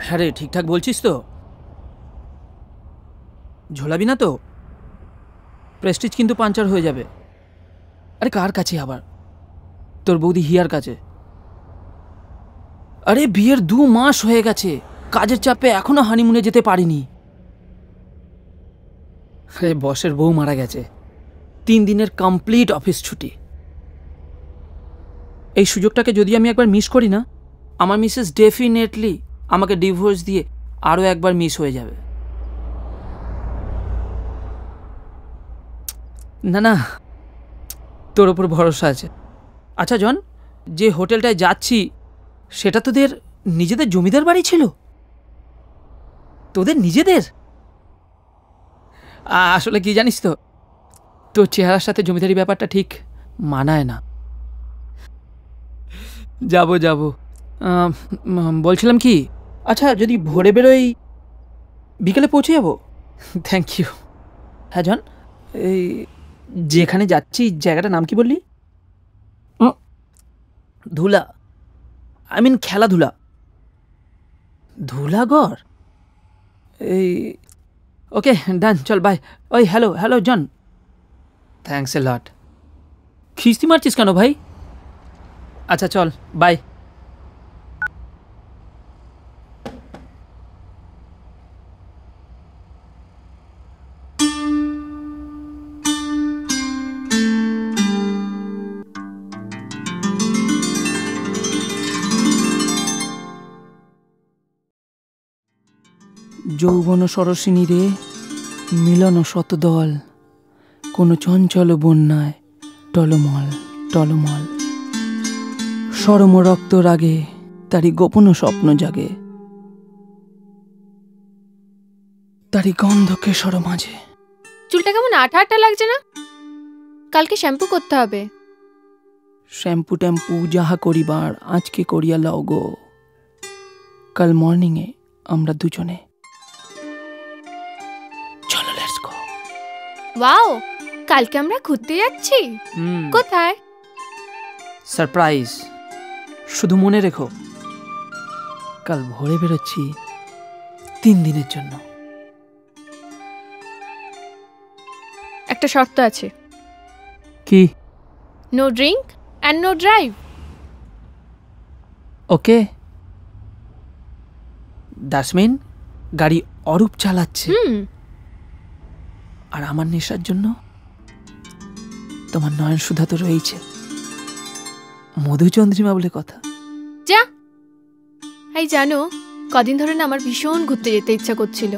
হ্যাঁ রে, ঠিকঠাক বলছিস তো? ঝোলাবি না তো? প্রেস্টিজ কিন্তু পাঞ্চার হয়ে যাবে। আরে কার কাছে আবার? তোর বৌদি হিয়ার কাছে। আরে বিয়ের 2 মাস হয়ে গেছে, কাজের চাপে এখনো হানিমুনে যেতে পারিনি। আরে বসের বউ মারা গেছে, 3 দিনের কমপ্লিট অফিস ছুটি। এই সুযোগটাকে যদি আমি একবার মিস করি না, আমার মিসেস ডেফিনেটলি আমাকে ডিভোর্স দিয়ে আরও একবার মিস হয়ে যাবে। না না, তোর ওপর ভরসা আছে। আচ্ছা জন, যে হোটেলটায় যাচ্ছি সেটা তোদের নিজেদের জমিদার বাড়ি ছিল? তোদের নিজেদের? আসলে কি জানিস তো, তোর চেহারার সাথে জমিদারি ব্যাপারটা ঠিক মানায় না। যাব যাব, বলছিলাম কি, আচ্ছা যদি ভোরে বেরোই বিকেলে পৌঁছে যাবো। Thank you. হ্যাঁ জন, এই যেখানে যাচ্ছি জায়গাটার নাম কি বললি? ধুলা, আই মিন খেলাধুলা। ধুলাগড়? এই ওকে ডান, চল বাই। ওই hello hello John, thanks a lot. খিস্তি মারছিস কেন ভাই? আচ্ছা চল বাই। যৌবন সরসিনী রে, মিলন শতদল, কোনো চঞ্চল বন্যায় টলমল টলমল। সরম রক্ত রাগে তারি গোপন স্বপ্ন জাগে, তারি গন্ধকে সর মাঝে। চুলটা কেমন আঠা আঠা লাগছে না? কালকে শ্যাম্পু করতে হবে। শ্যাম্পু ট্যাম্পু যাহা করিবার আজকে করিয়া লও গো। কাল মর্নিংয়ে আমরা দুজনে চলো, লেটস গো। ওয়াও, কালকে আমরা ঘুরতে যাচ্ছি। কোথায়? সারপ্রাইজ, শুধু মনে রেখো কাল ভোরে বেরোচ্ছি 3 দিনের জন্য। একটা শর্ত আছে। কি? No drink and no drive. Okay. দাসমিন গাড়ি অরূপ চালাচ্ছে, আর আমার নেশার জন্য তোমার নয়ন সুধা তো রয়েছে, মধুচন্দ্রিমা বলে কথা। যা। এই জানো, কদিন ধরে না আমার ভীষণ ঘুরতে যেতে ইচ্ছা করছিল।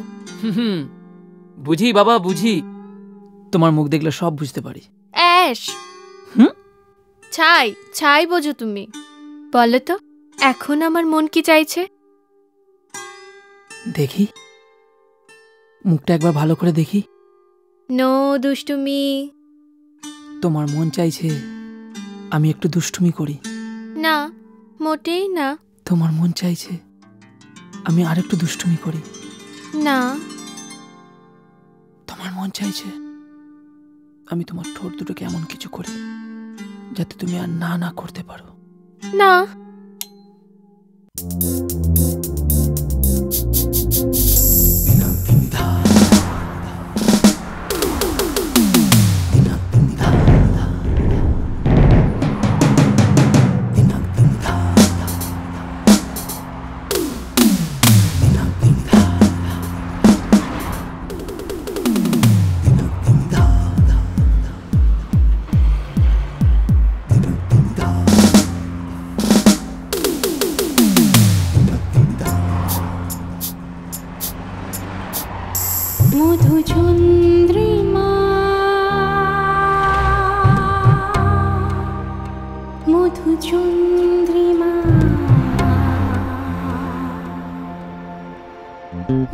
বুঝি বাবা বুঝি, তোমার মুখ দেখলে সব বুঝতে পারি। অ্যাশ, ছাই ছাই বোঝো তুমি। বলো তো এখন আমার মন কি চাইছে? দেখি, মুখটা একবার ভালো করে দেখি। নো দুষ্টুমি। তোমার মন চাইছে আমি একটু দুষ্টুমি করি? না, মোটেই না। তোমার মন চাইছে আমি আর একটু দুষ্টুমি করি? না। তোমার মন চাইছে আমি তোমার ঠোঁট দুটোকে এমন কিছু করি যাতে তুমি আর না না করতে পারো? না। মধুচন্দ্রিমা মধুচন্দ্রিমা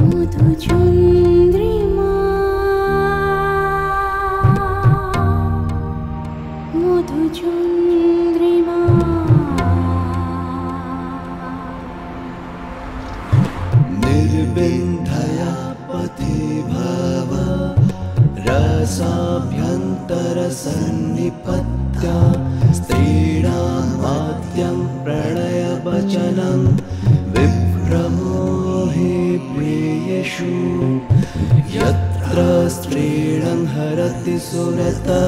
মধুচন্দ্রিমা মধুচন্দ্রিমা निर्विन्धया पथि भव रसाभ्यन्तरसन्निपत्या स्त्रीणां वाद्यं प्रणयवचनं विभ्रमो सुरता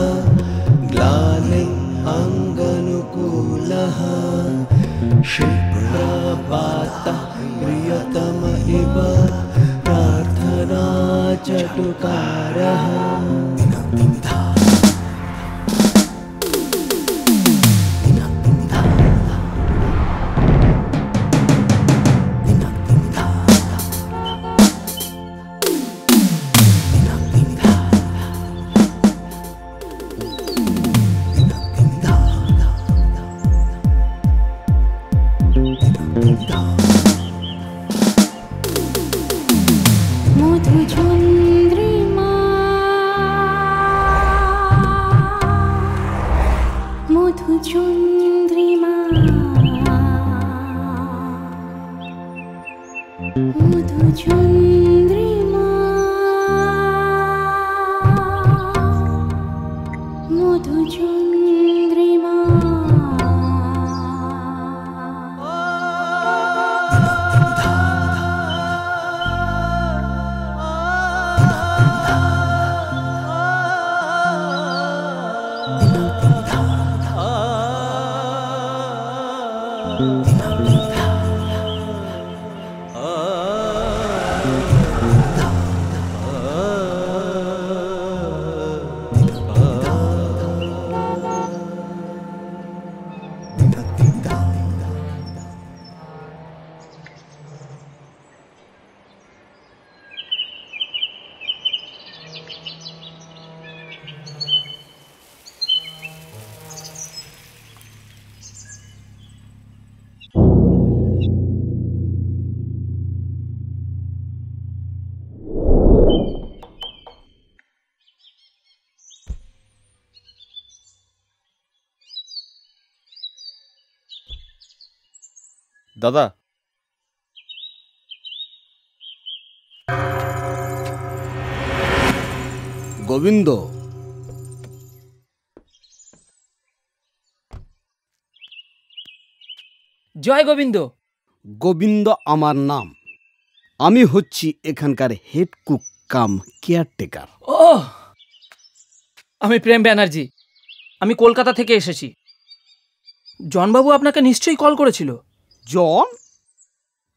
ग्लानिम् अङ्गनुकूलः क्षिप्रपातः प्रियतम इव प्रार्थना चटुकारः দাদা গোবিন্দ জয় গোবিন্দ। গোবিন্দ আমার নাম। আমি হচ্ছি এখানকার হেড কুক কাম কেয়ারটেকার। ও, আমি প্রেম ব্যানার্জি। আমি কলকাতা থেকে এসেছি। জনবাবু আপনাকে নিশ্চয়ই কল করেছিল। জন?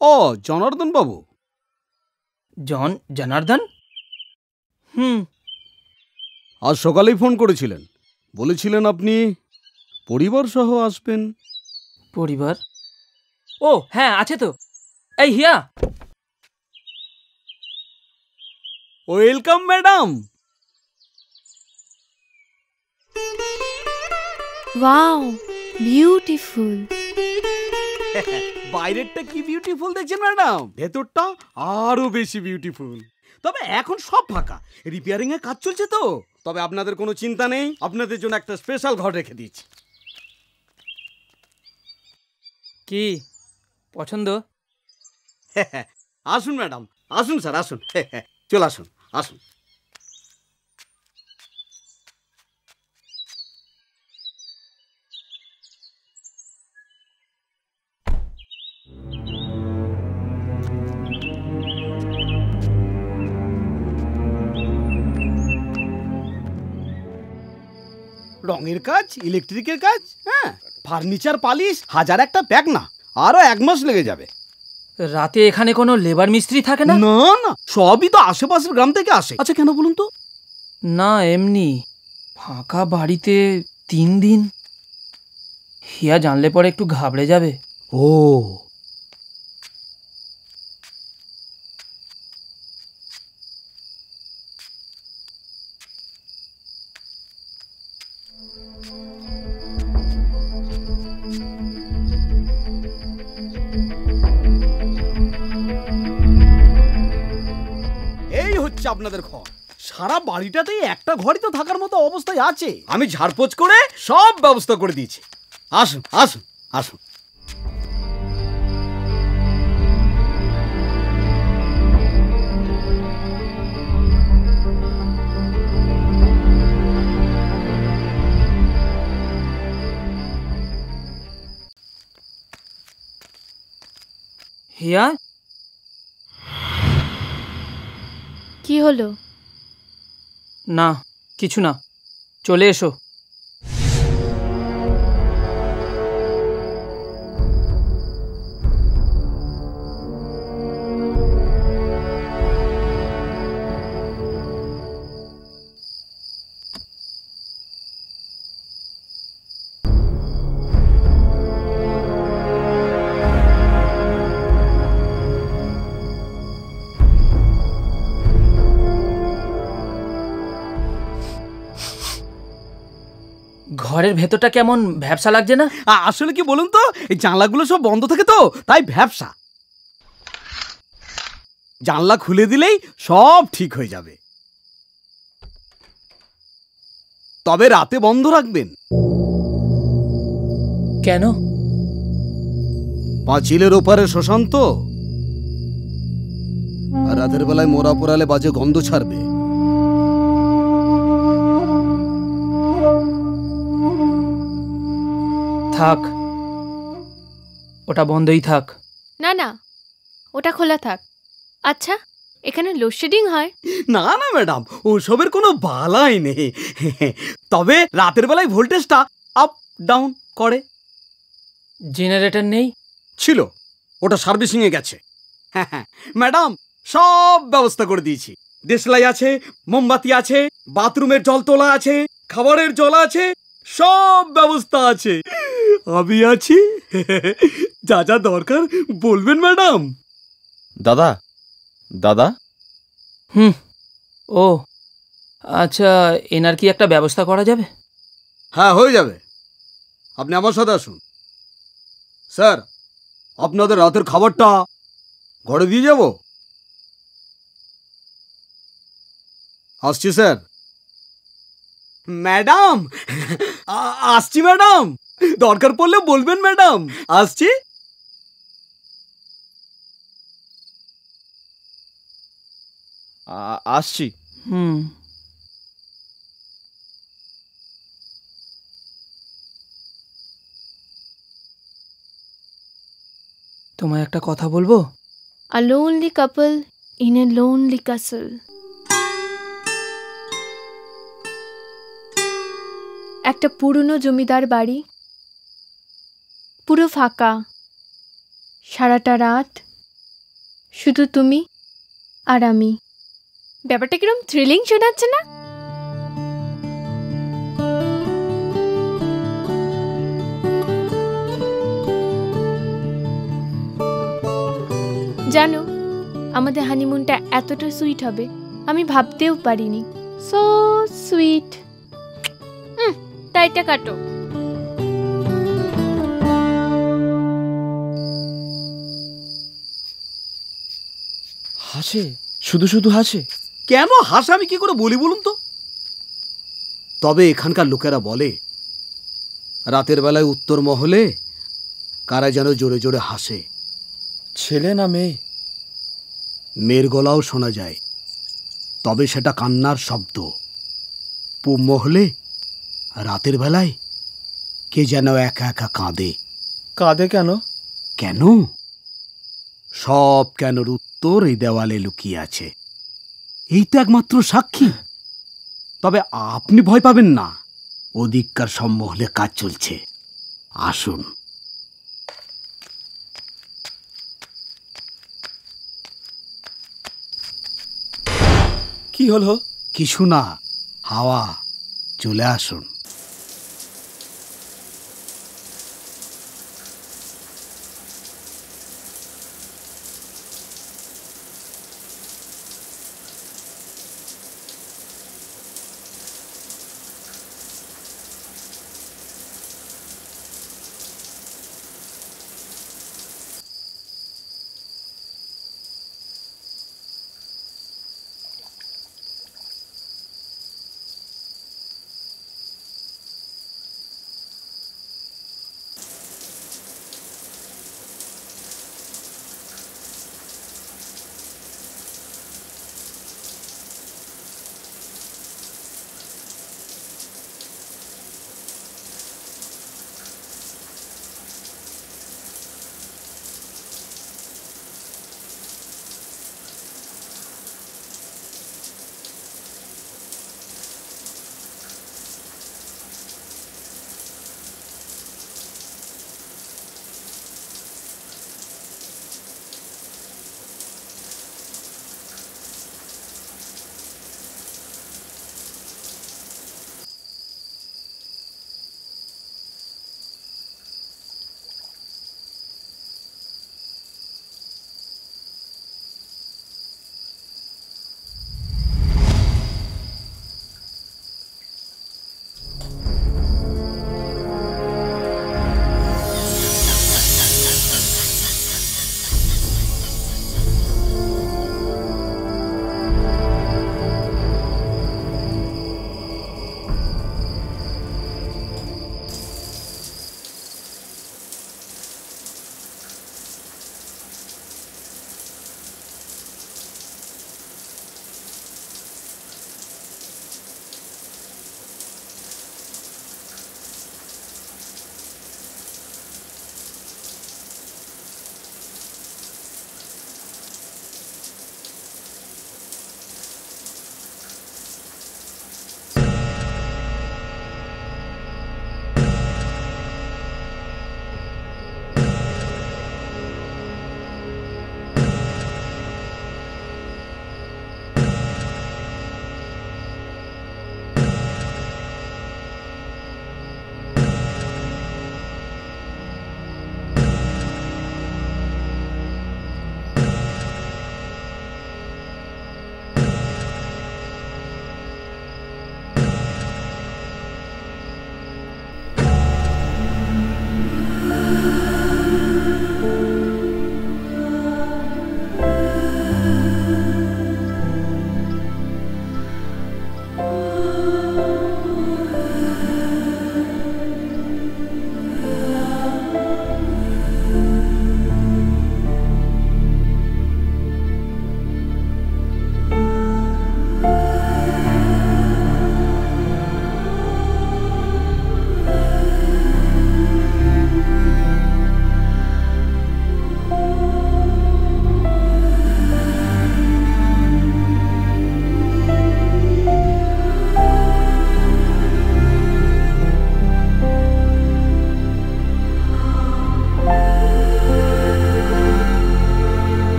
ও, জনার্দন বাবু। জন জনার্দন? আজ সকালেই ফোন করেছিলেন, বলেছিলেন আপনি পরিবার সহ আসবেন। পরিবার? ও হ্যাঁ, আছে তো। এই Hiya. Welcome madam. Wow, beautiful. বাইরেরটা কি বিউটিফুল দেখছেন ম্যাডাম, ভেতরটা আরো বেশি বিউটিফুল। তবে এখন সব ফাঁকা, রিপেয়ারিং এর কাজ চলছে তো। তবে আপনাদের কোনো চিন্তা নেই, আপনাদের জন্য একটা স্পেশাল ঘর রেখে দিয়েছি। কি পছন্দ? আসুন ম্যাডাম, আসুন স্যার, আসুন। চল আসুন, আসুন। রঙের কাজ, ইলেকট্রিকের কাজ, হ্যাঁ, ফার্নিচার পালিশ, হাজার একটা প্যাক না, আরো 1 মাস লেগে যাবে। রাতে এখানে কোনো লেবার মিস্ত্রি থাকে না? না না, সবই তো আশেপাশের গ্রাম থেকে আসে। আচ্ছা কেন বলুন তো? না এমনি, ফাঁকা বাড়িতে 3 দিন। হিয়া জানলে পরে একটু ঘাবড়ে যাবে। ও, এই হচ্ছে আপনাদের ঘর। সারা বাড়িটাতেই একটা ঘরই তো থাকার মতো অবস্থায় আছে। আমি ঝাড়পোছ করে সব ব্যবস্থা করে দিয়েছি। আসুন আসুন আসুন। হিয়া, কি হলো? না কিছু না, চলে এসো। ঘরের ভেতরটা কেমন ভ্যাপসা লাগছে না? আসলে কি বলুন তো, এই জানলাগুলো সব বন্ধ থাকে তো, তাই ভ্যাপসা। জানলা খুলে দিলেই সব ঠিক হয়ে যাবে, তবে রাতে বন্ধ রাখবেন। কেন? পাঁচিলের ওপারে শ্মশান তো, আর রাতের বেলায় মোরা পোড়ালে বাজে গন্ধ ছাড়বে। থাক, ওটা বন্ধই থাক। না না, ওটা খোলা থাক। আচ্ছা, এখানে লোডশেডিং হয়? না না ম্যাডাম, ওসবের কোনো বালাই নেই, তবে রাতের বেলায় ভোল্টেজটা আপ ডাউন করে। জেনারেটর নেই? ছিল, ওটা সার্ভিসিং এ গেছে। হ্যাঁ ম্যাডাম, সব ব্যবস্থা করে দিয়েছি। দেশলাই আছে, মোমবাতি আছে, বাথরুমের জল তোলা আছে, খাবারের জল আছে, সব ব্যবস্থা আছে। আমি আছি, যা যা দরকার বলবেন ম্যাডাম। দাদা, দাদা, ও আচ্ছা, এনার কি একটা ব্যবস্থা করা যাবে? হ্যাঁ, হয়ে যাবে, আপনি আমার সাথে আসুন। স্যার, আপনাদের রাতের খাবারটা ঘরে দিয়ে যাব। আসছি স্যার। ম্যাডাম, আসছি ম্যাডাম, দরকার পড়লে বলবেন ম্যাডাম। আসছি। আসছি। তোমায় একটা কথা বলবো? A lonely couple in a lonely castle. একটা পুরনো জমিদার বাড়ি, পুরো ফাঁকা, সারাটা রাত শুধু তুমি আর আমি। ব্যাপারটা কিরম থ্রিলিং শোনাচ্ছে না? জানো, আমাদের হানিমুনটা এতটা সুইট হবে আমি ভাবতেও পারিনি। So sweet. তাইটা কাটো। হাসে, শুধু শুধু হাসে। কেন হাসে আমি কি করে বলি বলুন তো? তবে এখানকার লোকেরা বলে রাতের বেলায় উত্তর মহলে কারা যেন জোরে জোরে হাসে। ছেলে না মেয়ে? মেয়ের গলাও শোনা যায়, তবে সেটা কান্নার শব্দ। পূব মহলে রাতের বেলায় কে যেন একা একা কাঁদে। কাঁদে কেন? কেন? সব কেনর উত্তর এই দেওয়ালে লুকিয়ে আছে, এই তো একমাত্র সাক্ষী। তবে আপনি ভয় পাবেন না, ওদিককার সব মহলে কাজ চলছে, আসুন। কি হলো? কিছু না, হাওয়া। চলে আসুন।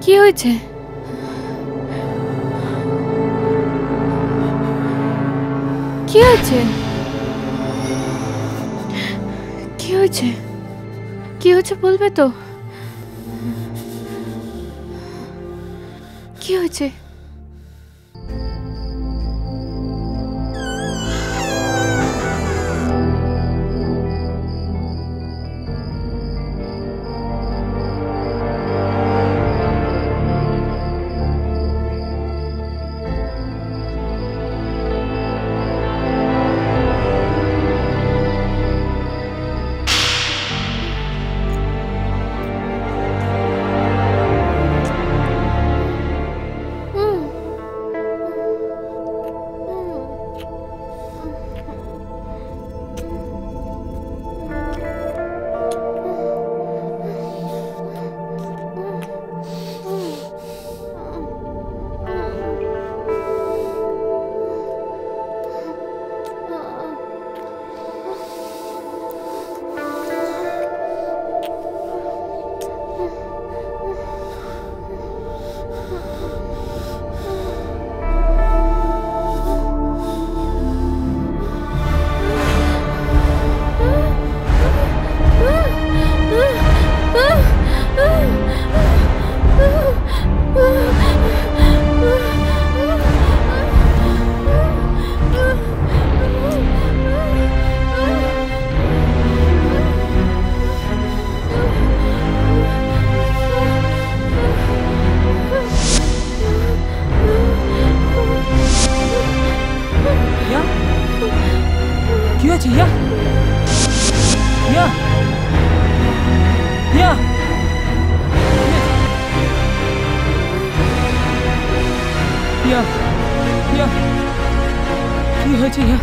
কি হয়েছে? কি হয়েছে? কি হয়েছে? কি হয়েছে বলবে তো? কি হয়েছে? কি হয়েছে? ইয়া ইয়া ইয়া ইয়া ইয়া কি হয়েছে? ইয়া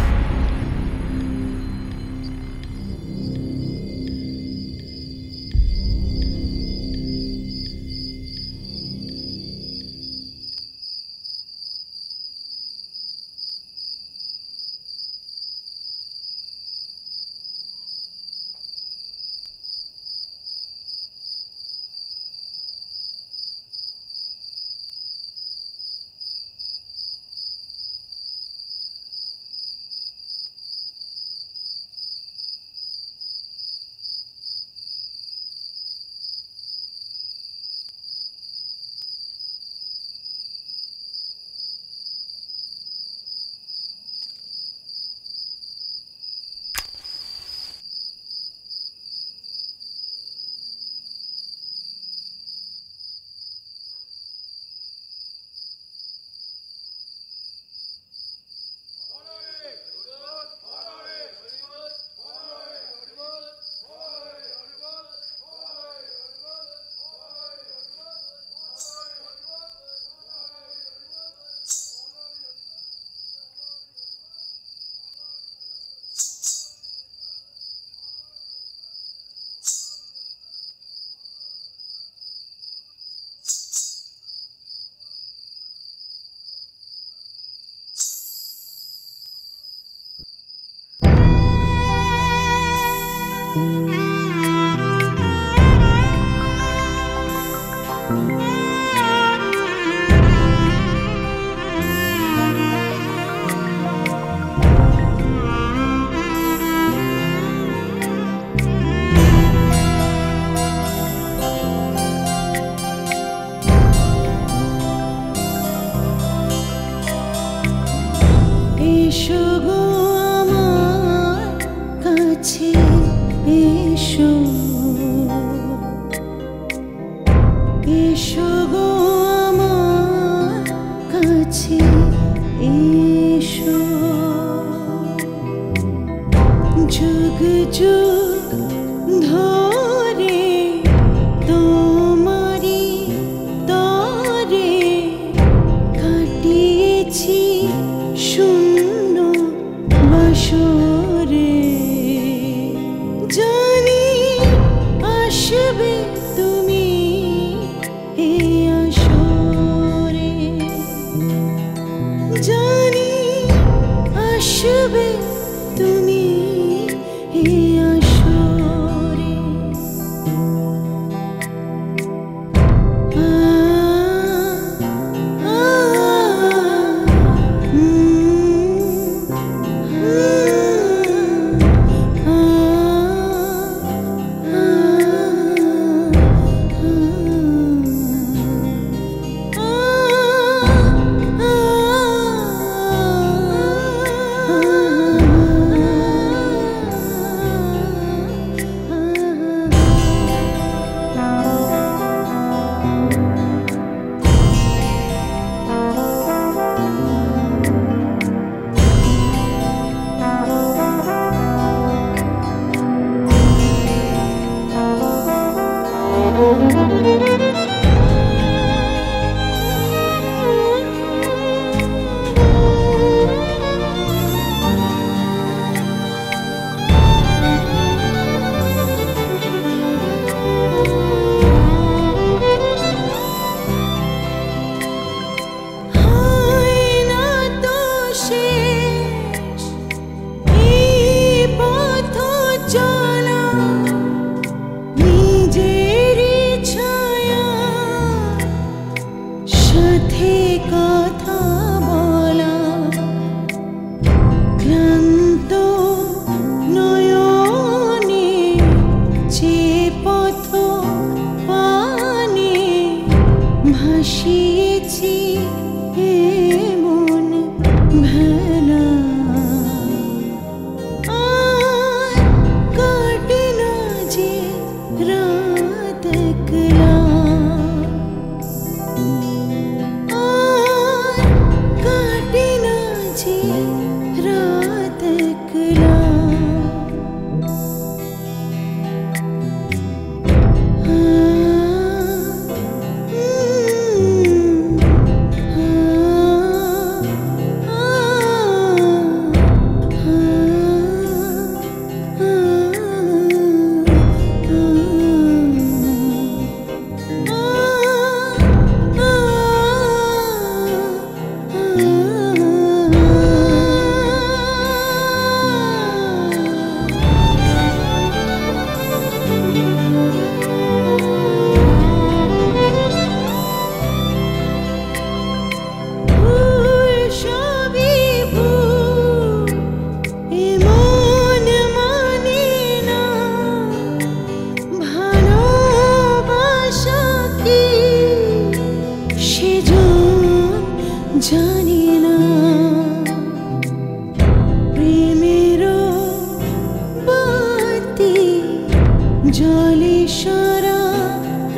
জলে সারা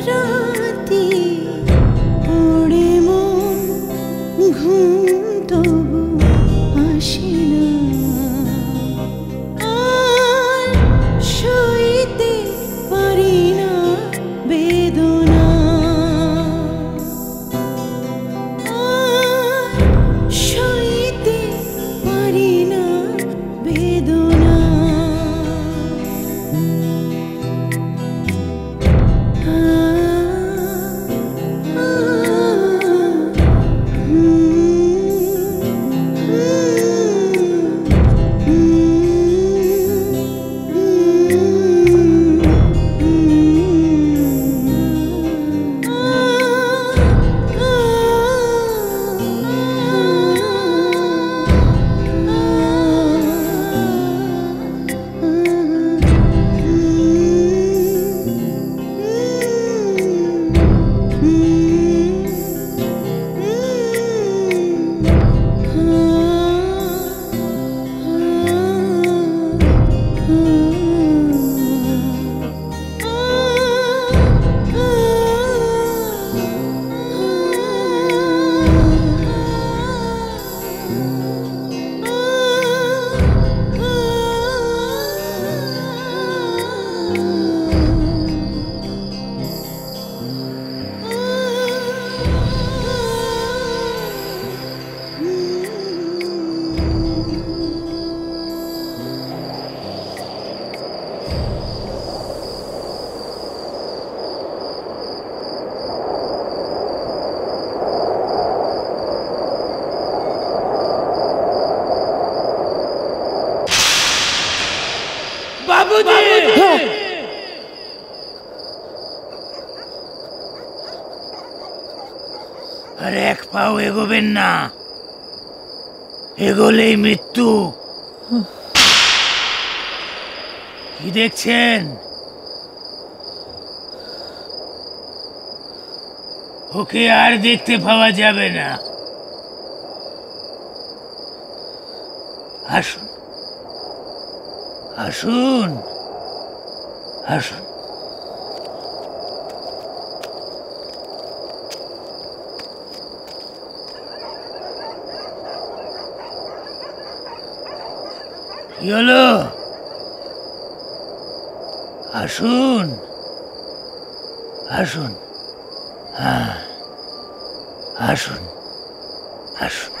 রাতি পড়ে মন ঘুম তবু আসে না আর সইতে পারি না বেদনা আর সইতে পারি না বেদনা আর এক পাও এগোবেন না, এগোলেই মৃত্যু। কি দেখছেন? ওকে আর দেখতে পাওয়া যাবে না। আসুন আসুন আসুন। কি হলো? আসুন আসুন, হ্যাঁ আসুন আসুন।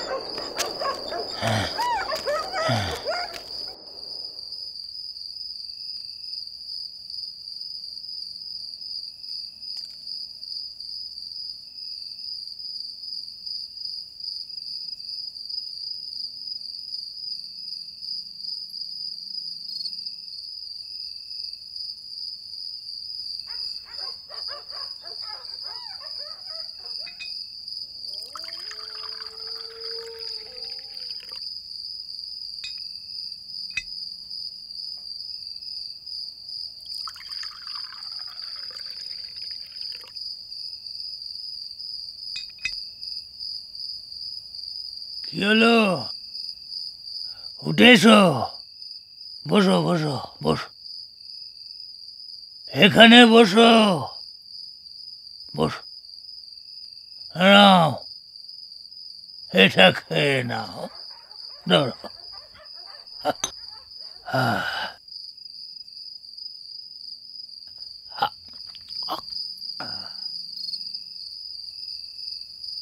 কি হলো? উঠে এসো, বসো বসো বসো, এখানে বসো বসো। নাও, এটা খেয়ে নাও। ধরো।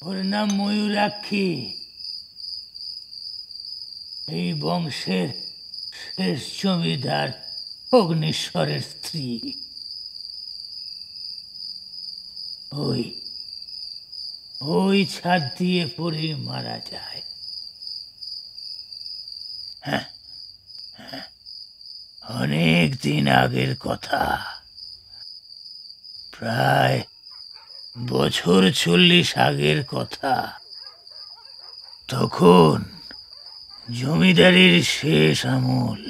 ওর নাম ময়ূরাক্ষী। এই বংশের শেষ জমিদার অগ্নিশ্বরের স্ত্রী। ওই ছাদ দিয়ে পড়ে মারা যায়। হ্যাঁ, অনেক দিন আগের কথা, প্রায় বছর 40 আগের কথা। তখন জমিদারির শেষ আমল।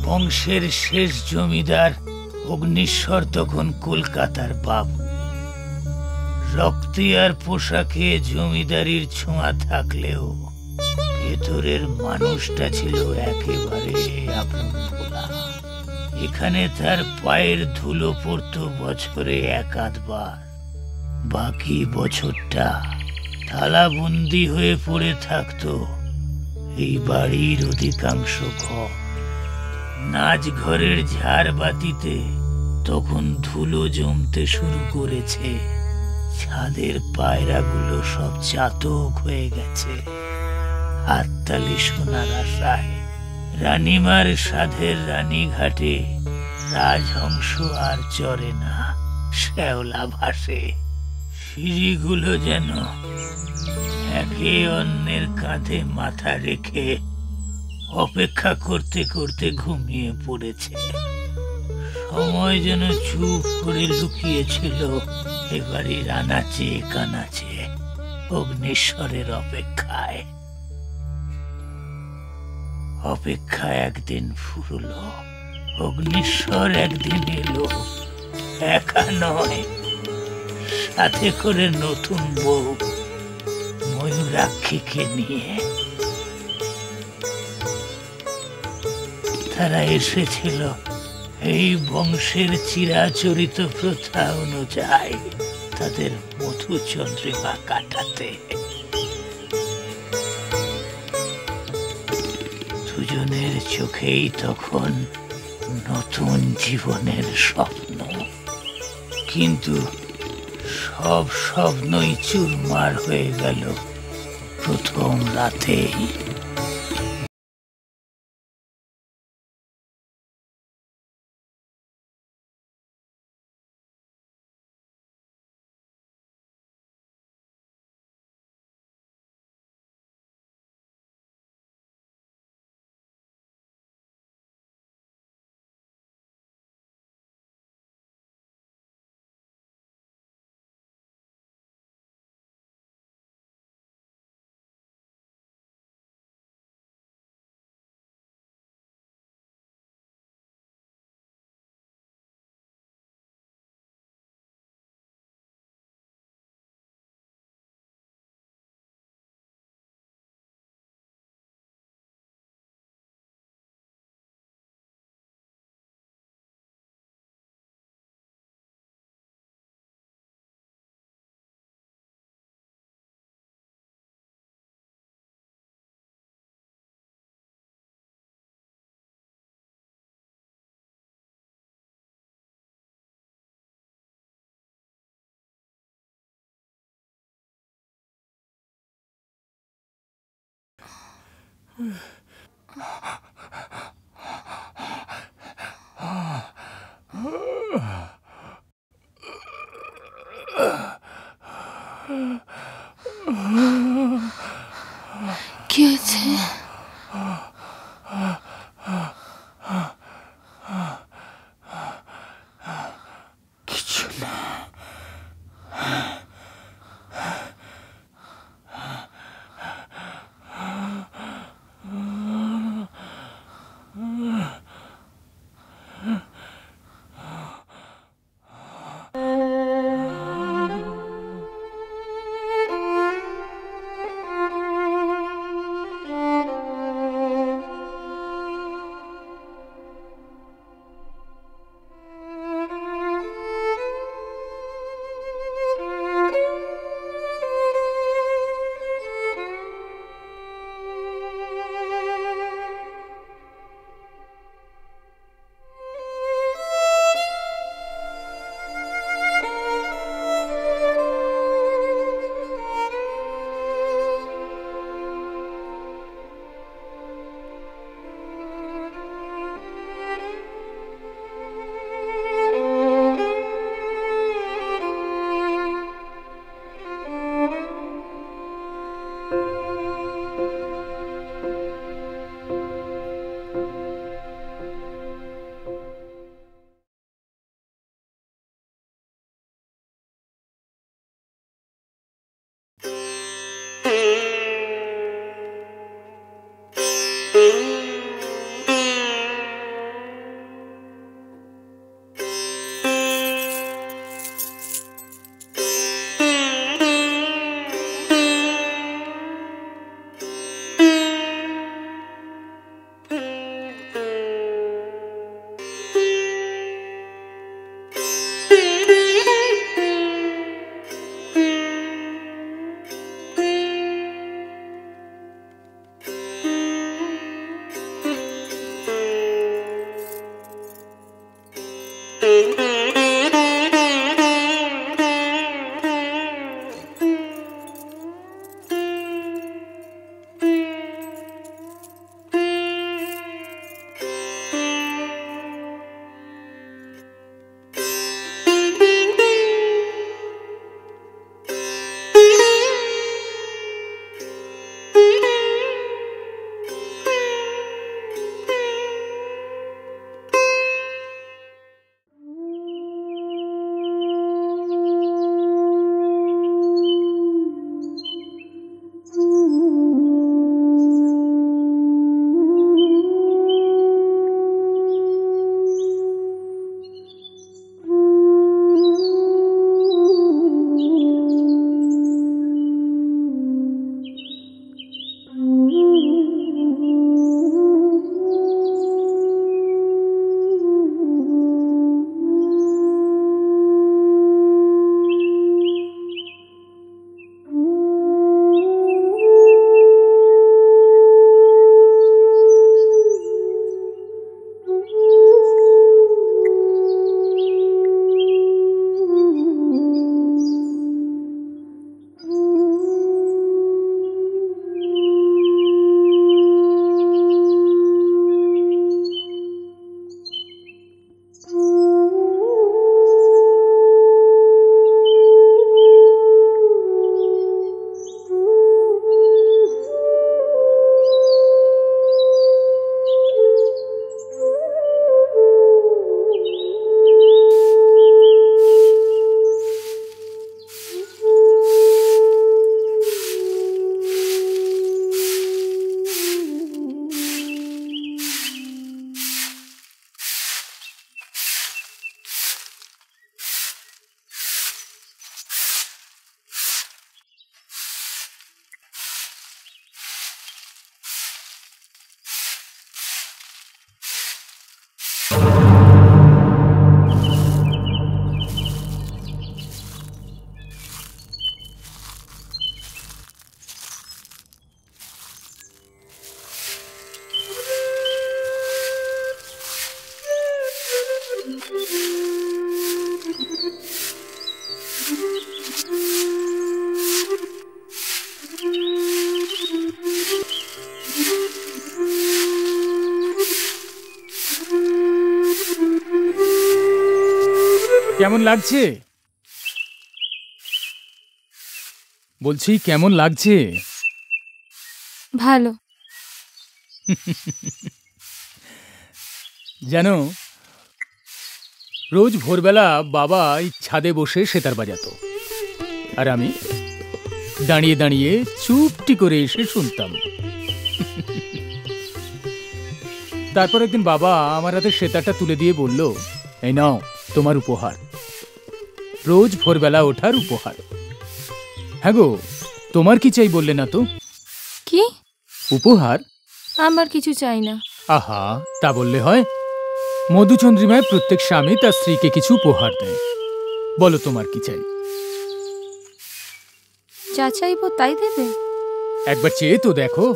বংশের শেষ জমিদার অগ্নিশ্বর তখন কলকাতার বাবু। রক্তে আর পোশাকে জমিদারির ছোঁয়া থাকলেও ভেতরের মানুষটা ছিল একেবারে আপন ভোলা। এখানে তার পায়ের ধুলো পড়তো বছরে এক আধবার, বাকি বছরটা তালাবন্দি হয়ে পড়ে থাকতো এই বাড়ির অধিকাংশ ঘর। নাচ ঘরের ঝাড়বাতিতে তখন ধুলো জমতে শুরু করেছে, ছাদের পায়রাগুলো সব চাতক হয়ে গেছে। হাততালি শোনার আশায় রানীমার সাধের রানীঘাটে রাজহংস আর চড়ে না, শ্যাওলা ভাসে। সিঁড়িগুলো যেন একে অন্যের কাঁধে মাথা রেখে অপেক্ষা করতে করতে ঘুমিয়ে পড়েছে। সময় যেন চুপ করে লুকিয়েছিল এবারে আনাচে কানাচে অগ্নিশ্বরের অপেক্ষায়। অপেক্ষা একদিন ফুরল, অগ্নিশ্বর একদিন এলো, একা নয়, সাথে করে নতুন বউ ময়ূরাক্ষীকে নিয়ে। তারা এসেছিল এই বংশের চিরাচরিত প্রথা অনুযায়ী তাদের মধুচন্দ্রিমা কাটাতে। দুজনের চোখেই তখন নতুন জীবনের স্বপ্ন, কিন্তু সব স্বপ্নই চুরমার হয়ে গেল প্রথম রাতেই। কি হয়েছে? কিছু না। কেমন লাগছে? বলছি কেমন লাগছে? ভালো। জানো, রোজ ভোরবেলা বাবা এই ছাদে বসে সেতার বাজাতো, আর আমি দাঁড়িয়ে দাঁড়িয়ে চুপটি করে এসে শুনতাম। তারপর একদিন বাবা আমার হাতে সেতারটা তুলে দিয়ে বলল, এই নাও তোমার উপহার, রোজ ভোরবেলা ওঠার উপহার। হ্যাঁ গো, তোমার কি চাই বললে না তো? কি উপহার? আমার কিছু চাই না। আহা, তা বললে হয়? মধুচন্দ্রিমায় প্রত্যেক স্বামী তার স্ত্রীকে কিছু উপহার দেয়। বলো তোমার কি চাই? যা চাইবো তাই দেবে? একবার চেয়ে তো দেখো।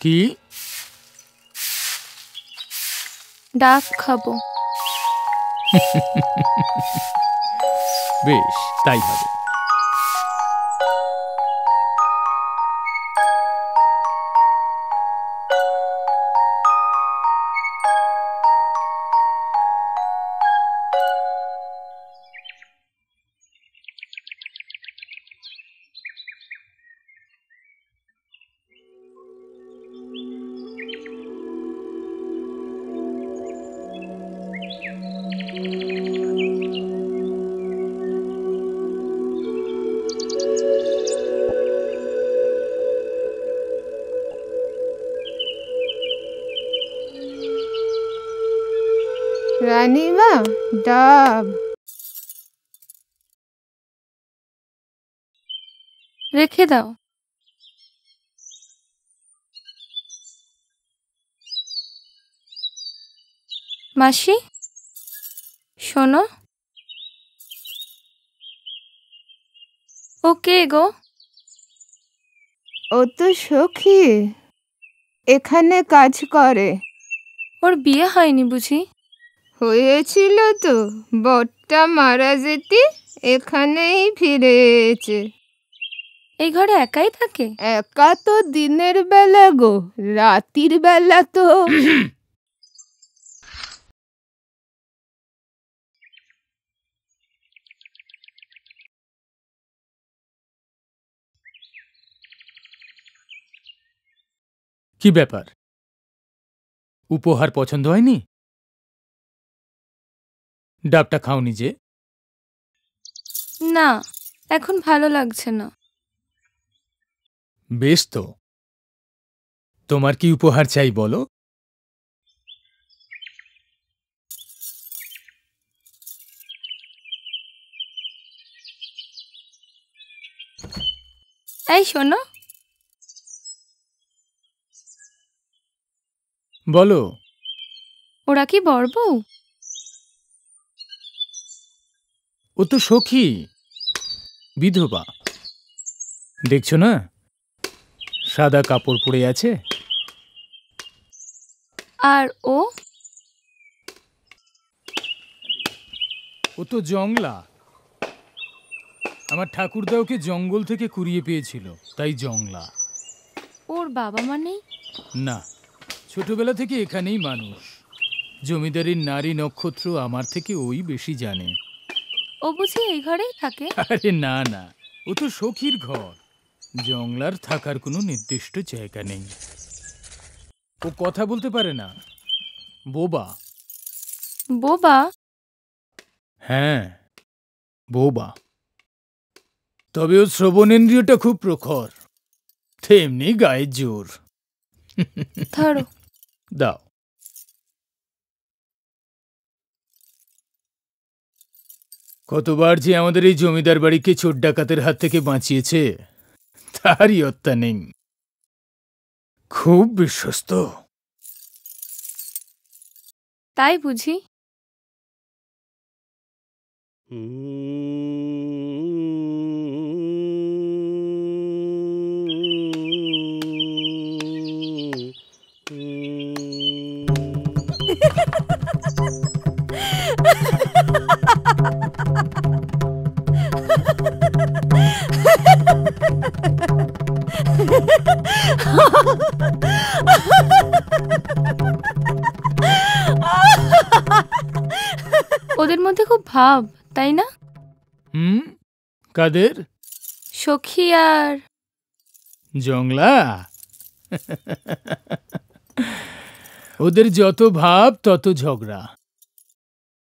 কি? ডাব খাবো। বেশ, তাই হবে। রানীমা, ডাব। রেখে দাও। মাসি, শোনো। ও কে গো? ও তো সখী, এখানে কাজ করে। ওর বিয়ে হয়নি বুঝি? হয়েছিল তো, বরটা মারা যেতে এখানেই ফিরেছে। এই ঘরে একাই থাকে? একা তো দিনের বেলা গো, রাতের বেলা তো কি ব্যাপার, উপহার পছন্দ হয়নি? ডাবটা খাওনি যে? না, এখন ভালো লাগছে না। বেশ তো, তোমার কি উপহার চাই বলো? এই শোনো। বলো। ওরা কি বর বউ? ও তো সখী, বিধবা। দেখছো না, সাদা কাপড় পরে আছে। আর ও? ও তো জংলা। আমার ঠাকুরদা ওকে জঙ্গল থেকে কুড়িয়ে পেয়েছিল, তাই জংলা। ওর বাবা মা নেই? না, ছোটবেলা থেকে এখানেই মানুষ। জমিদারির নারী নক্ষত্র আমার থেকে ওই বেশি জানে। ও বুঝি এই ঘরেই থাকে? আরে না না, ও তো সখীর ঘর। জংলার থাকার কোনো নির্দিষ্ট জায়গা নেই। ও কথা বলতে পারে না, বোবা। বোবা? হ্যাঁ, বোবা। তবে ওর শ্রবণেন্দ্রিয়টা খুব প্রখর, তেমনি গায়ের জোর। ধরো। দাও। কতবার যে আমাদের এই জমিদার বাড়িকে চোর ডাকাতের হাত থেকে বাঁচিয়েছে, তারই অত্যা নেই। খুব বিশ্বস্ত। তাই বুঝি? ওদের মধ্যে খুব ভাব, তাই না? কাদের? সখী আর জংলা। ওদের যত ভাব তত ঝগড়া।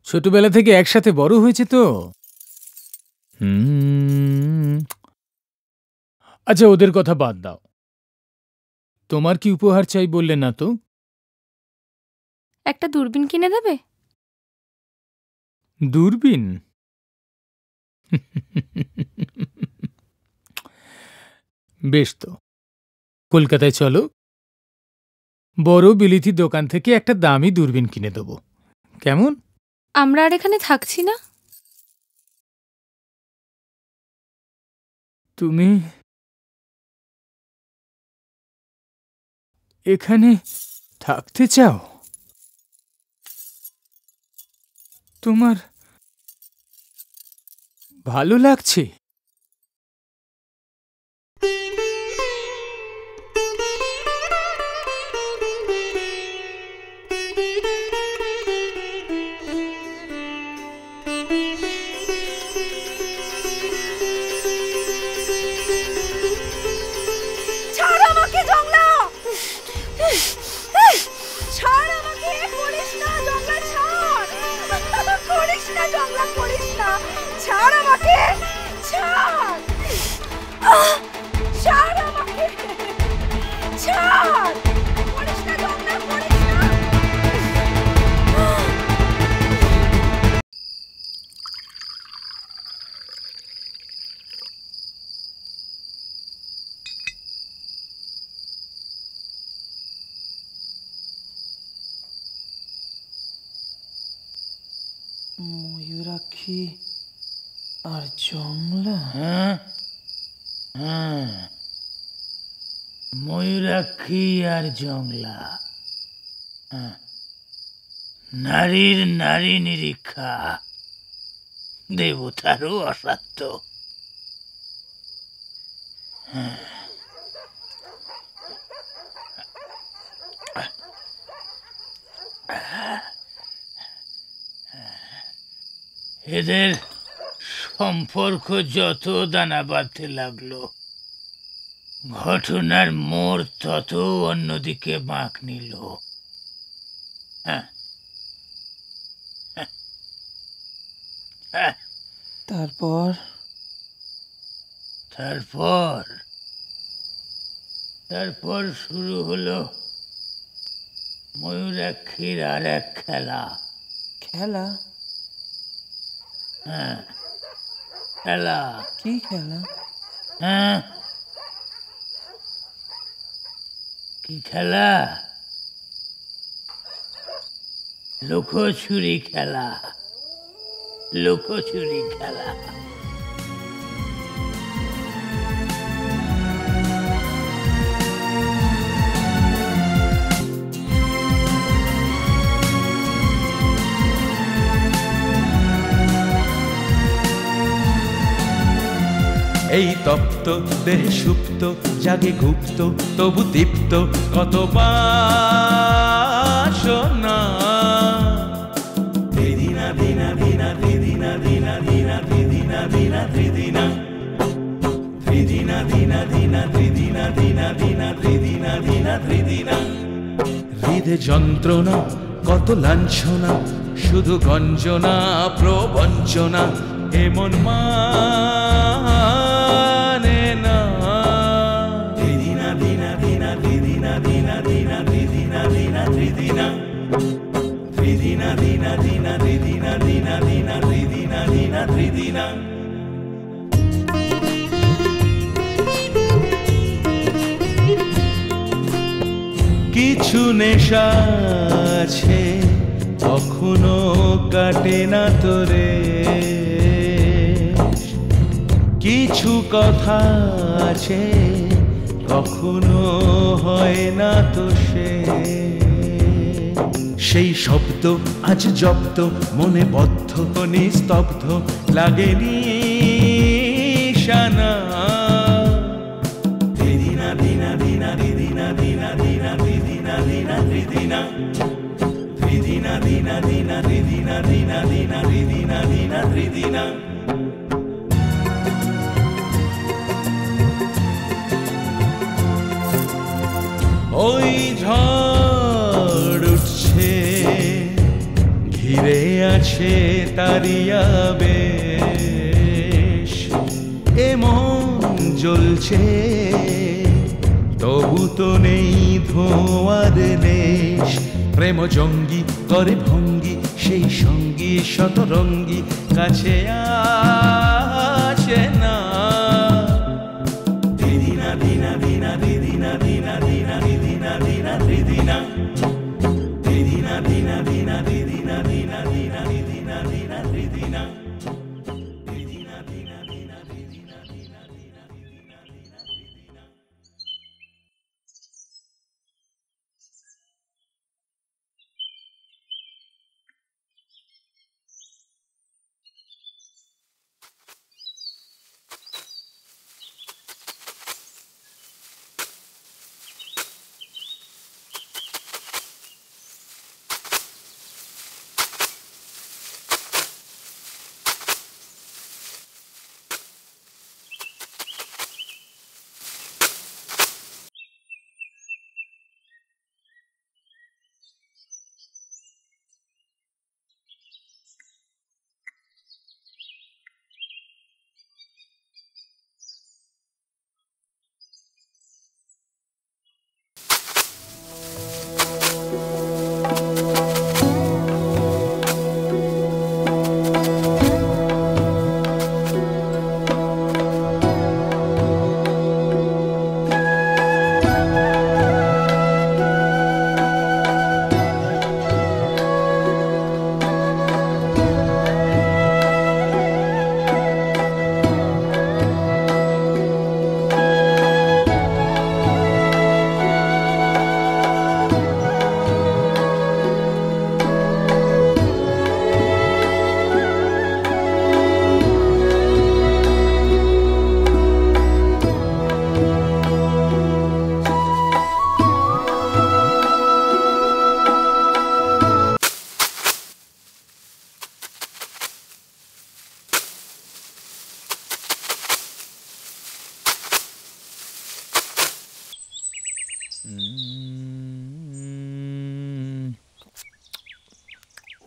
ছোটবেলা থেকে একসাথে বড় হয়েছে তো। আচ্ছা, ওদের কথা বাদ দাও। তোমার কি উপহার চাই বললে না তো? একটা দূরবীন কিনে দেবে? দূরবীন? বেশ তো, কলকাতায় চলো, বড় বিলিতি দোকান থেকে একটা দামি দূরবীন কিনে দেবো। কেমন? আমরা আর এখানে থাকছি না। তুমি এখানে থাকতে চাও? তোমার ভালো লাগছে? ময়ূরাক্ষী আর জংলা? ময়ূরাক্ষী আর জংলা, নারীর নারী নিরীক্ষা, দেবতারও অসাধ্য। এদের সম্পর্ক যত দানা বাঁধতে লাগলো, ঘটনার মোড় তত অন্যদিকে বাঁক নিল। তারপর তারপর তারপর শুরু হলো ময়ূরাক্ষীর আর এক খেলা। খেলা? খেলা? কি খেলা? কি খেলা? লুকোচুরি খেলা। লুকোচুরি খেলা। এই তপ্ত দেহে সুপ্ত, জাগে গুপ্ত তবু দীপ্ত কত বাসনা। ত্রিদিনা দিনা দিনা ত্রিদিনা দিনা দিনা ত্রিদিনা দিনা ত্রিদিনা ত্রিদিনা দিনা দিনা ত্রিদিনা দিনা দিনা ত্রিদিনা দিনা ত্রিদিনা। হৃদে যন্ত্রণা কত লাঞ্ছনা, শুধু গঞ্জনা প্রবঞ্চনা, এমন মানে না। ত্রিদিনা দিনা দিনা ত্রিদিনা দিনা দিনা ত্রিদিনা দিনা ত্রিদিনা ত্রিদিনা দিনা দিনা ত্রিদিনা দিনা দিনা ত্রিদিনা দিনা ত্রিদিনা। কিছু নেশা আছে কখনো কাটে না তোরে, কিছু কথা আছে কখনো হয় না তো সেই শব্দ আজ জব্দ মনে বদ্ধ নিস্তব্ধ লাগেনি শানা। দিনা দিনা দিনা দিনা দিনা দিনা দিনা ridina ridina dina dina ridina dina dina ridina dina ridina ওই ঝড় উঠছে ঘিরে আছে তারিয়া বেশ এ মন জ্বলছে তবু তো নেই ধোঁয়ার লেশ প্রেম জঙ্গি করে ভঙ্গি সেই সঙ্গী শতরঙ্গী কাছে আসে না দিদিনা দিনা দিনা দিদিনা দিনা দিনা দিদিনা দিনা দিদিনা দিদিনা দিনা দিনা দিদিনা দিনা দিনা দিদিনা দিনা দিদিনা দিদিনা দিনা দিনা দিদিনা দিনা দিনা দিদিনা দিনা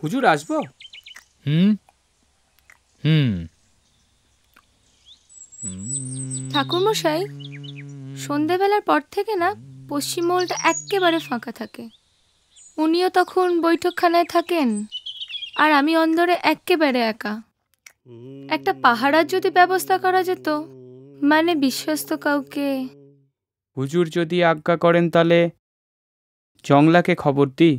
হুজুর আসবো? হুম হুম ঠাকুরমশাই, সন্ধেবেলার পর থেকে না পশ্চিম মহলটা এক্কেবারে ফাঁকা থাকে। উনিও তখন বৈঠকখানায় থাকেন, আর আমি অন্দরে এক্কেবারে একা। একটা পাহারার যদি ব্যবস্থা করা যেত, মানে বিশ্বস্ত কাউকে। হুজুর যদি আজ্ঞা করেন তাহলে জংলাকে খবর দিই।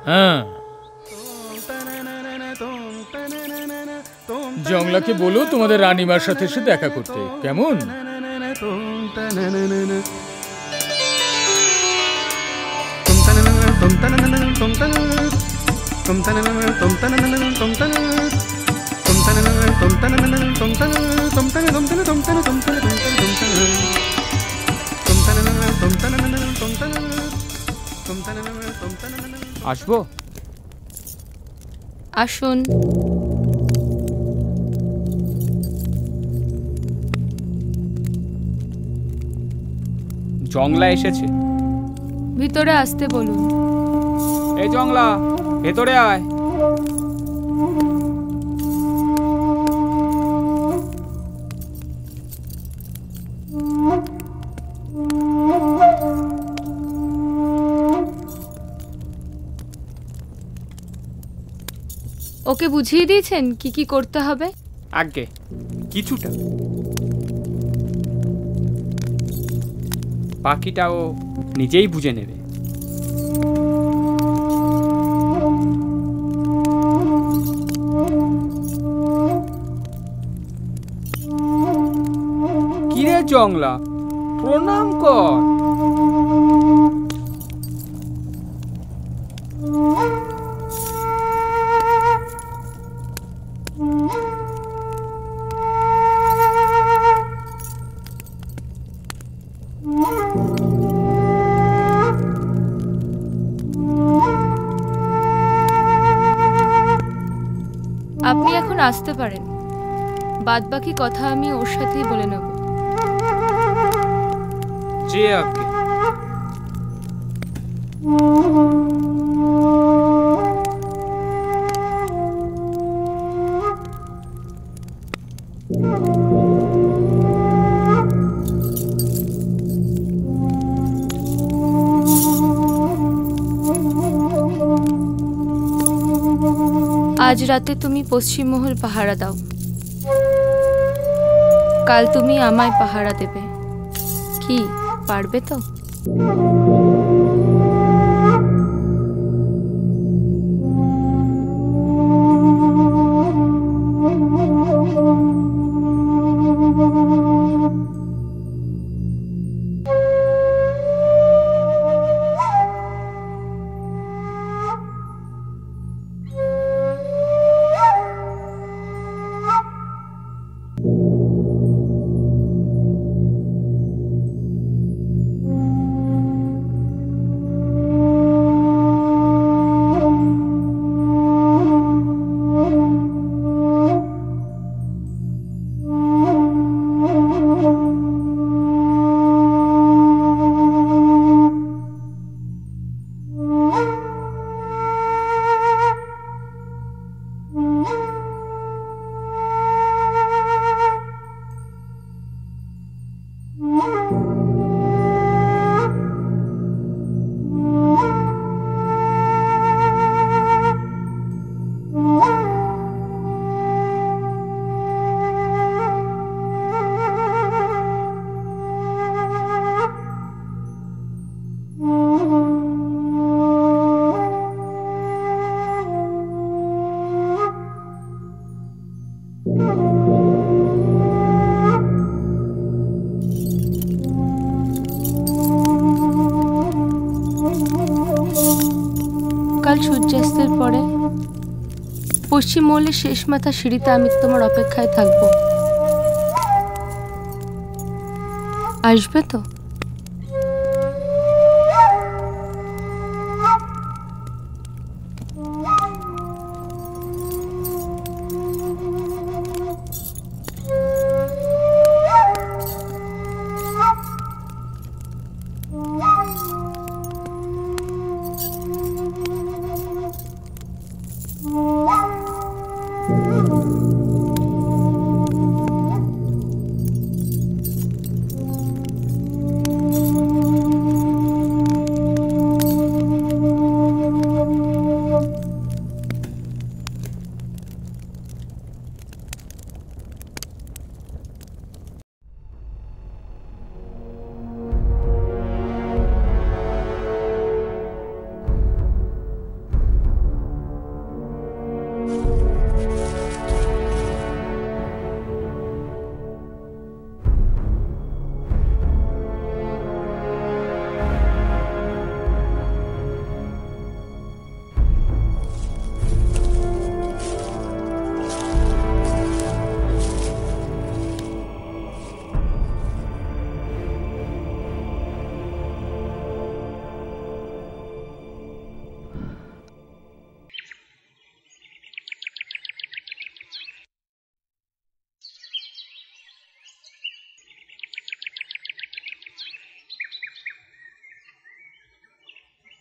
হ্যাঁ, জংলাকে বলো তোমাদের রানীমার সাথে এসে দেখা করতে, কেমন? আসবো? আসুন। জংলা এসেছে। ভিতরে আসতে বলুন। এই জংলা, ভেতরে আয়। ওকে বুঝিয়ে দিয়েছেন কি কি করতে হবে? আগে কিছুটা, বাকিটা ও নিজেই বুঝে নেবে। কিরে জংলা, প্রণাম কর। এখন আসতে পারেন, বাদবাকি কথা আমি ওর সাথেই বলে নেব। যে আগে আজ রাতে তুমি পশ্চিমমহল পাহারা দাও, কাল তুমি আমায় পাহারা দেবে। কি পারবে তো? কাল সূর্যাস্তের পরে পশ্চিম মহলের শেষ মাথা সিঁড়িতে আমি তোমার অপেক্ষায় থাকবো। আসবে তো?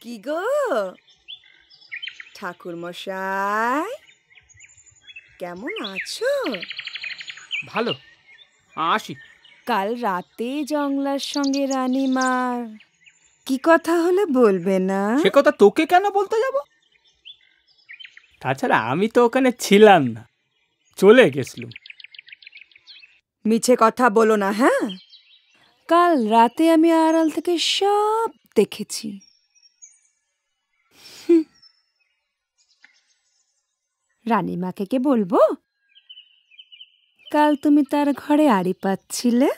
কি গো ঠাকুর মশাই, কেমন আছো? ভালো, আসি। কাল রাতে জংলার সঙ্গে রানীমার কি কথা হলে বলবে না? সে কথা তোকে কেন বলতে যাব? তাছাড়া আমি তো ওখানে ছিলাম না, চলে গেছিলাম। মিছে কথা বলো না, হ্যাঁ? কাল রাতে আমি আড়াল থেকে সব দেখেছি। রানীমাকে কে বলবো কাল তুমি তার ঘরে আড়ি পাচ্ছিলে?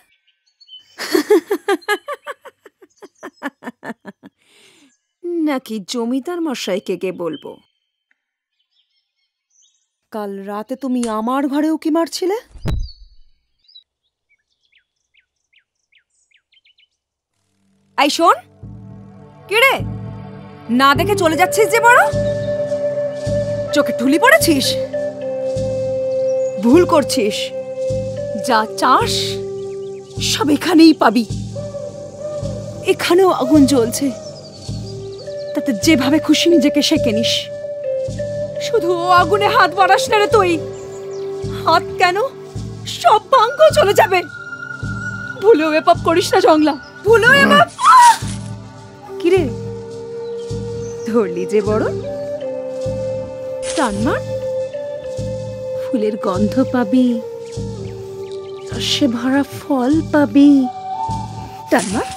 নাকি জমিদার মশাইকে কে বলবো কাল রাতে তুমি আমার ঘরে উকি মারছিলে? এই শোন, কিরে না দেখে চলে যাচ্ছিস যে? বড় চোখে ঠুলি পড়েছিস? ভুল করছিস। যা চাস সব এখানেই পাবি। এখানেও আগুন জ্বলছে, তাতে যেভাবে খুশি নিজেকে সেঁকে নিস। শুধু ও আগুনে হাত বাড়াস না রে তুই। হাত কেন, সব ভাঙ্গ চলে যাবে। ভুলেও এ পাপ করিস না জংলা, ভুলেও এ পাপ। কিরে ধরলি যে বড়, টান মার। ফুলের গন্ধ পাবি, রসে ভরা ফল পাবি। টান মার,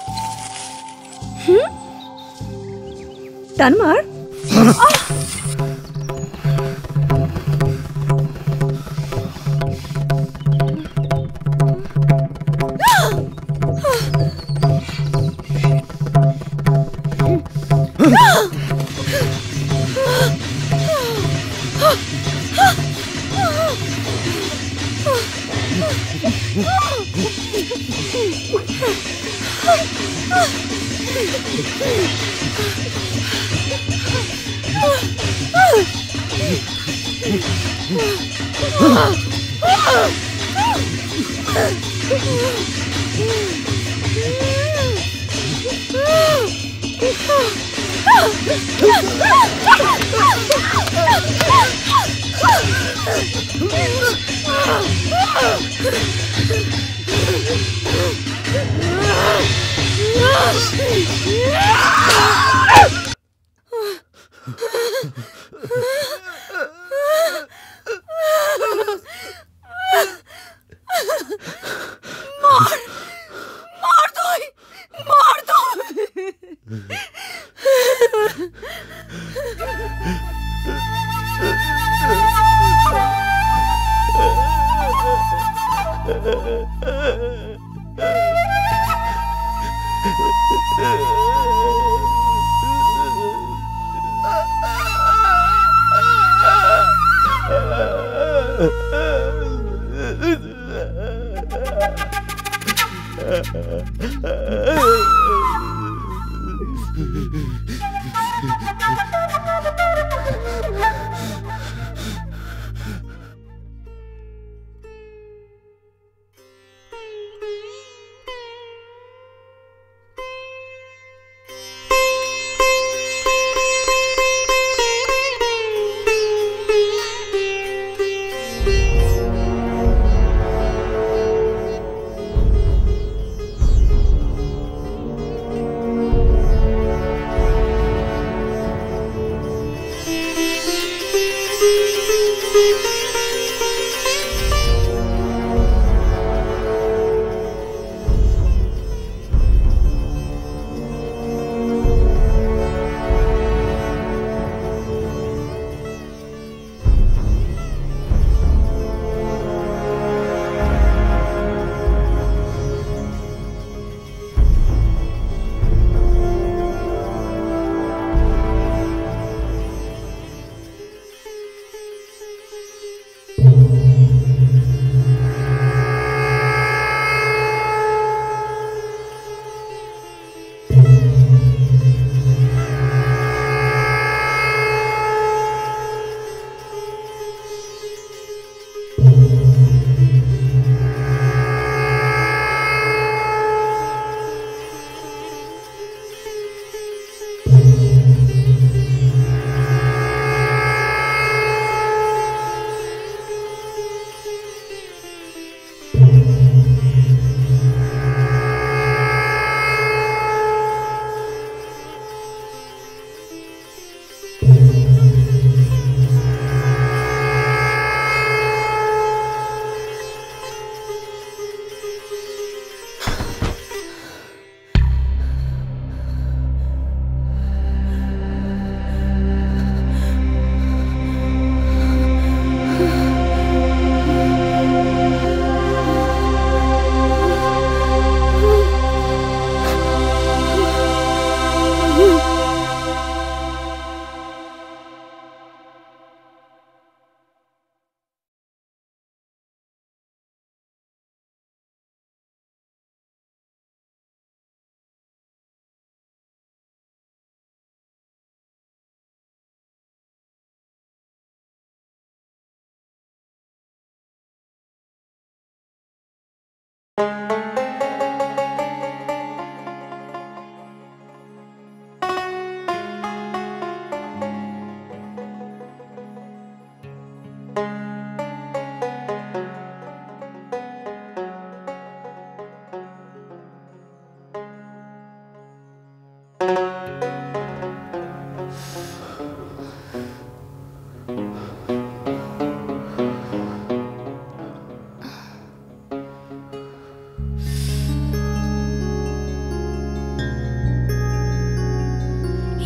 টান মার।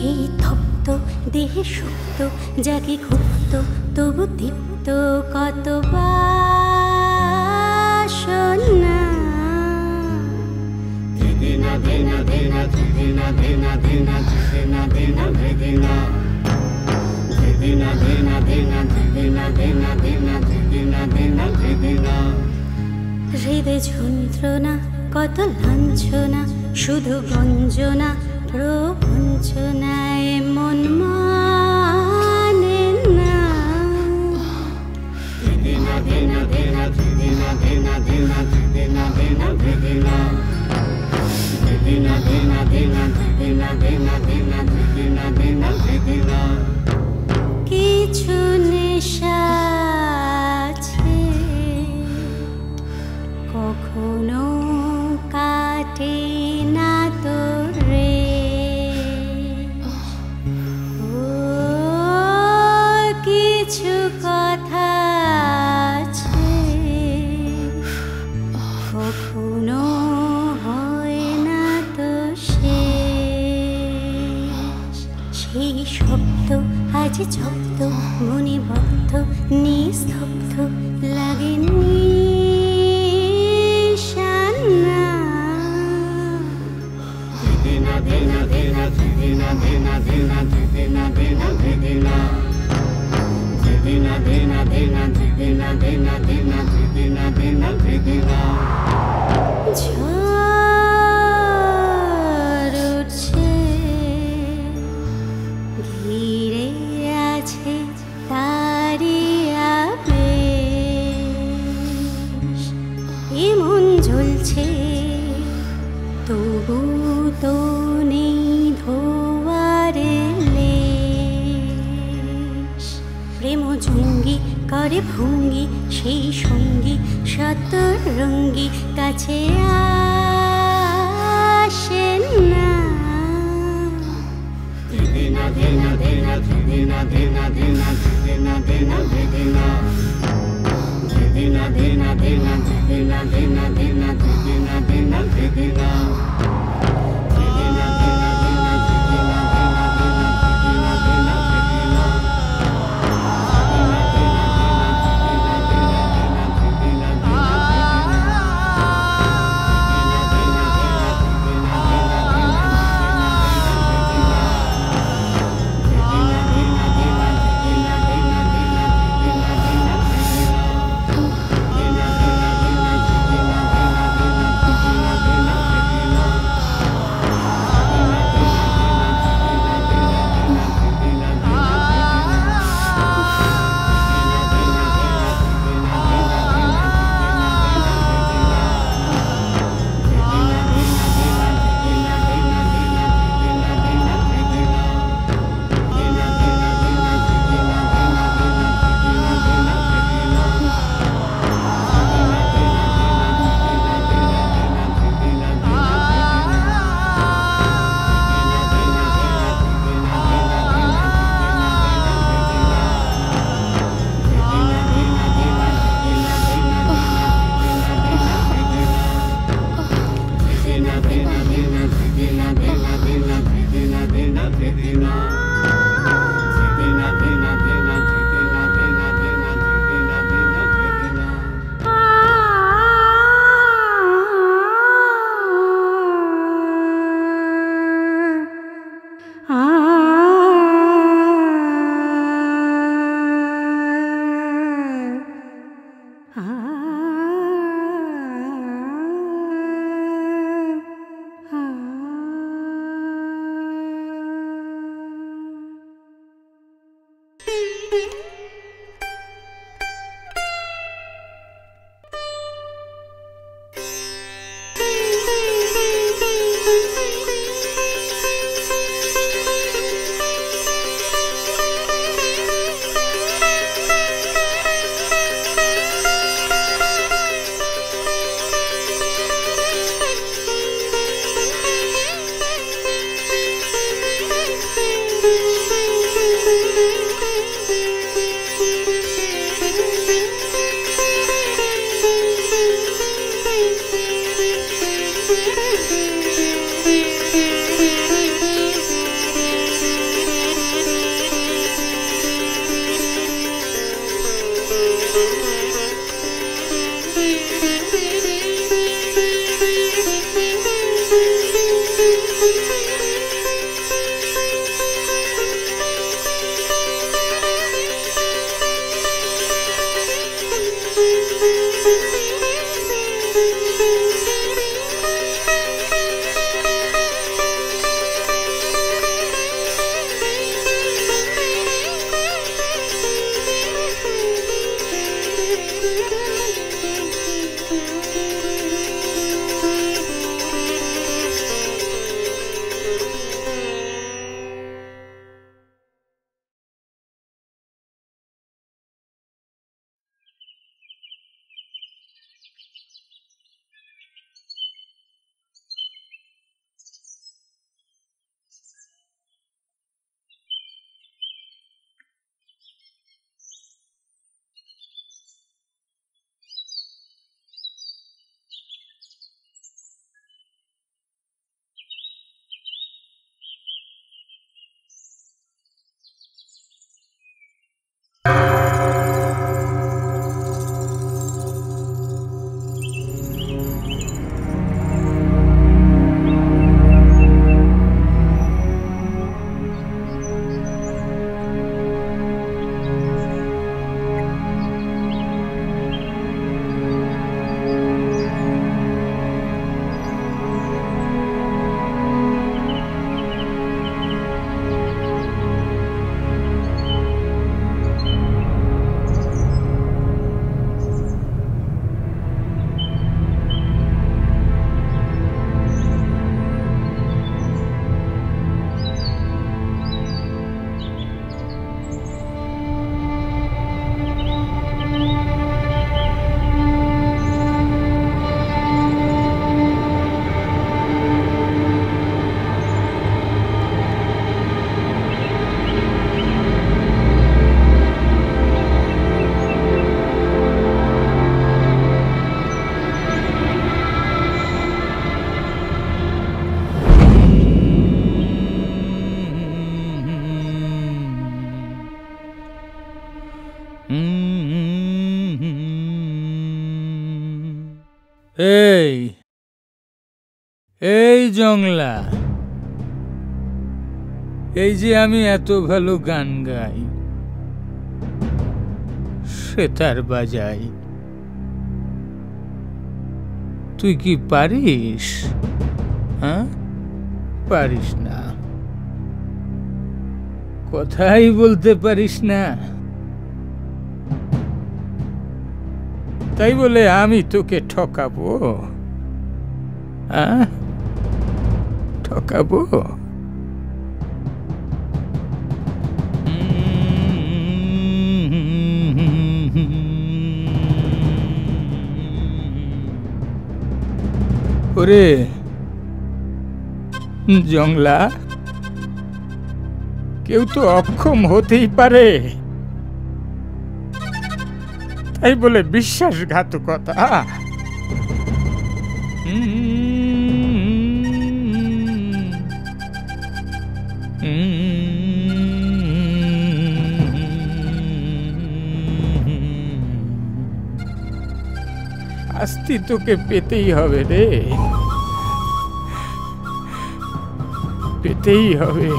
এই তপ্ত দেহে সুপ্ত জাগে ক্ষুব্ধ তবু দীপ্ত কত বাসনা। ধিদিনা ধিনা ধিনা ধিদিনা ধিনা ধিনা ধিদিনা ধিনা ধিদিনা ধিদিনা ধিনা ধিনা ধিদিনা ধিনা ধিনা ধিদিনা ধিনা ধিদিনা। হৃদে যন্ত্রণা কত লাঞ্ছনা শুধু গঞ্জনা প্রবঞ্চনায় মন মানে না। ধিদিনা ধিনা ধিনা ধিদিনা ধিনা ধিনা ধিদিনা ধিনা ধিদিনা ধিদিনা ধিনা ধিনা ধিদিনা ধিনা ধিনা ধিদিনা ধিনা ধিদিনা। কিছু নেশা আছে কখনো কাটে না তোর রে। ও কিছু কথা আছে কখনো হয় না তো শেষ। সেই শব্দ আজ জব্দ মনে বদ্ধ নিস্তব্ধ লাগে নিশানা। ধিদিনা ধিনা ধিনা ধিদিনা ধিনা ধিনা ধিদিনা ধিনা ধিদিনা ধিদিনা ধিনা ধিনা ধিদিনা ধিনা ধিনা ধিদিনা ধিনা ধিদিনা। ঝড় উঠছে ঘিরে আছে তারি আবেশ। এমন জ্বলছে তবু তো নেই ধোয়ারে লেশ। প্রেম জঙ্গি করে ভঙ্গি সেই সঙ্গী শতরঙ্গী কাছে আসে না। ধিদিনা ধিনা ধিনা ধিদিনা ধিনা ধিনা ধিদিনা ধিনা ধিদিনা ধিদিনা ধিনা ধিনা ধিদিনা ধিনা ধিনা ধিদিনা ধিনা ধিদিনা। এই এই জংলা, এই যে আমি এত ভালো গান গাই, সেতার বাজাই, তুই কি পারিস? হ্যাঁ, পারিস না, কথাই বলতে পারিস না, তাই বলে আমি তোকে ঠকাবো? হ্যাঁ, ঠকাবো? ওরে জংলা, কেউ তো অক্ষম হতেই পারে, তাই বলে বিশ্বাসঘাতকতা? শাস্তি তোকে পেতেই হবে রে, পেতেই হবে।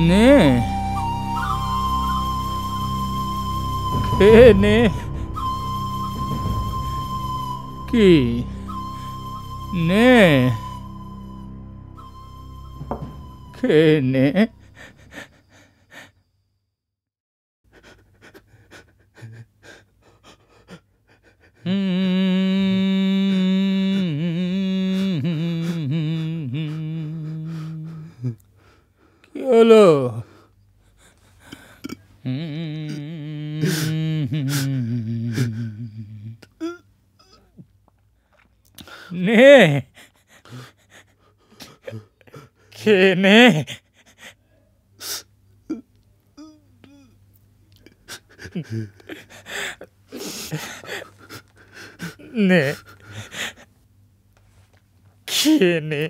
নে খেয়ে নে, কি নে, খেয়ে নে। কি হলো? নে খেয়ে নে। নে খেয়ে নে।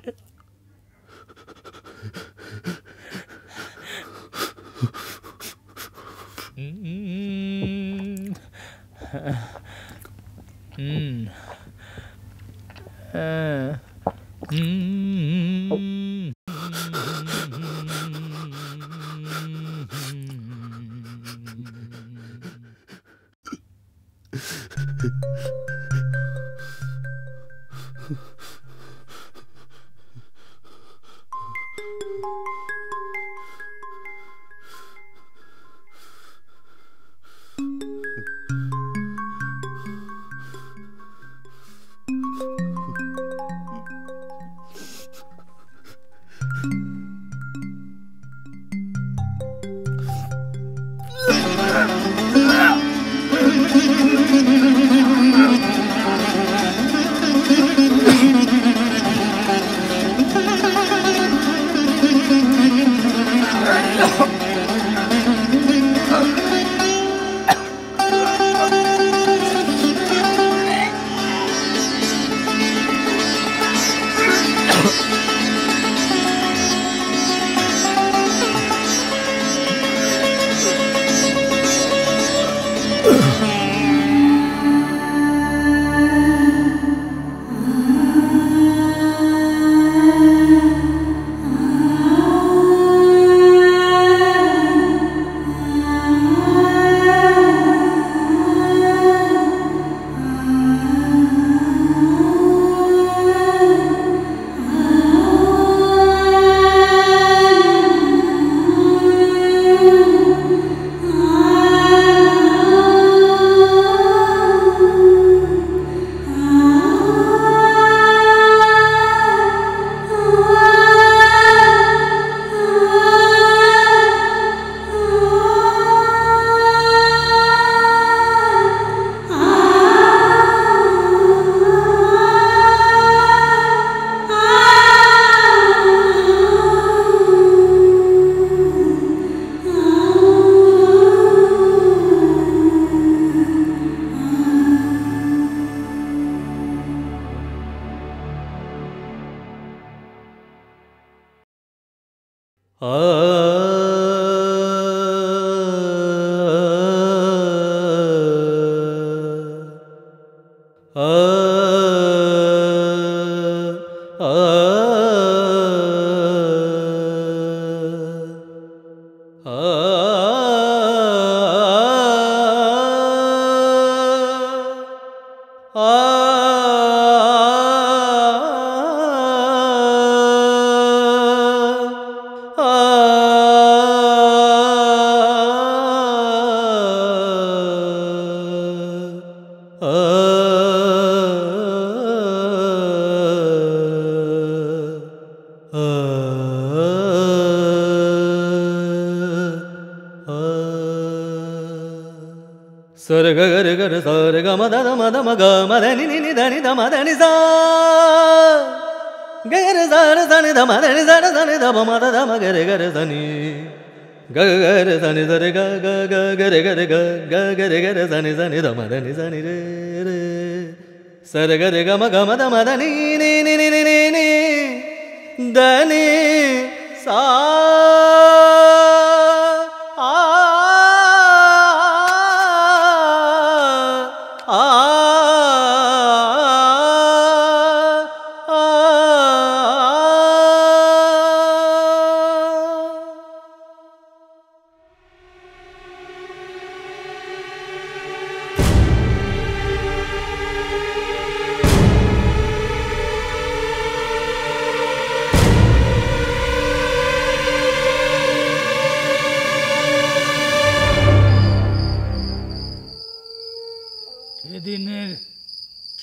সেদিনের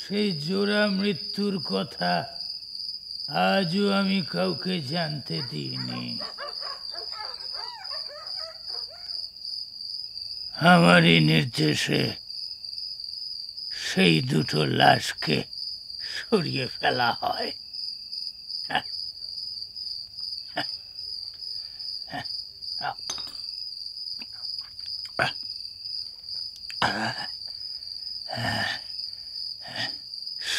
সেই জোড়া মৃত্যুর কথা আজও আমি কাউকে জানতে দিইনি। আমারই নির্দেশে সেই দুটো লাশকে সরিয়ে ফেলা হয়।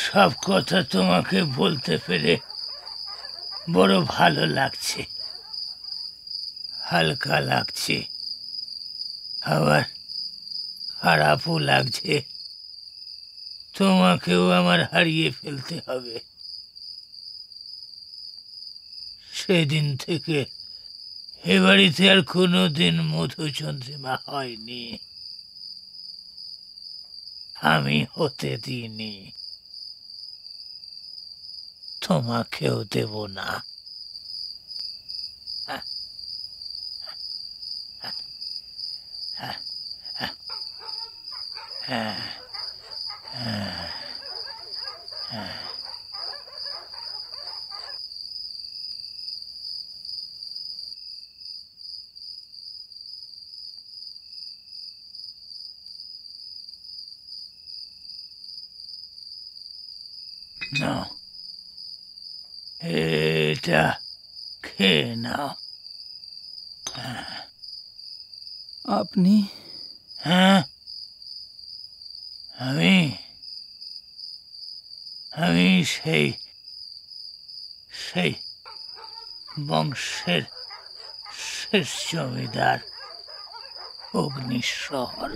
সব কথা তোমাকে বলতে পেরে বড় ভালো লাগছে, হালকা লাগছে, আবার খারাপও লাগছে। তোমাকেও আমার হারিয়ে ফেলতে হবে। সেদিন থেকে এ বাড়িতে আর কোনোদিন মধুচন্দ্রিমা হয়নি, আমি হতে দিইনি, তোমাকেও দেব না। নাও, এটা খেয়ে নাও। আপনি? হ্যাঁ, আমি সেই বংশের শেষ জমিদার অগ্নিশ্বর।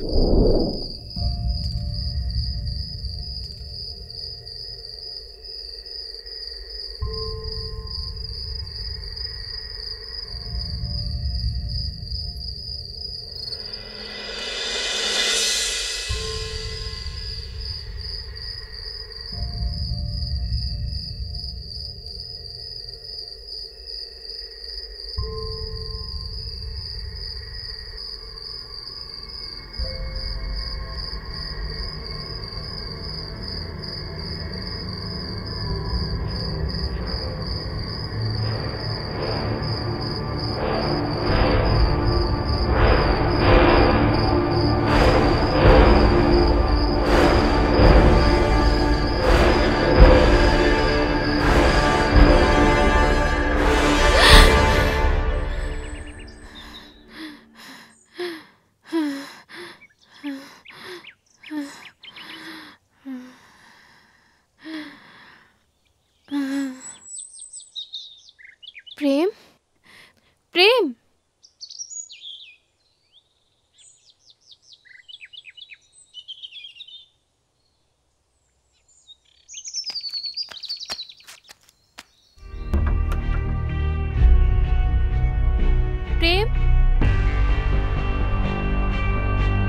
প্রেম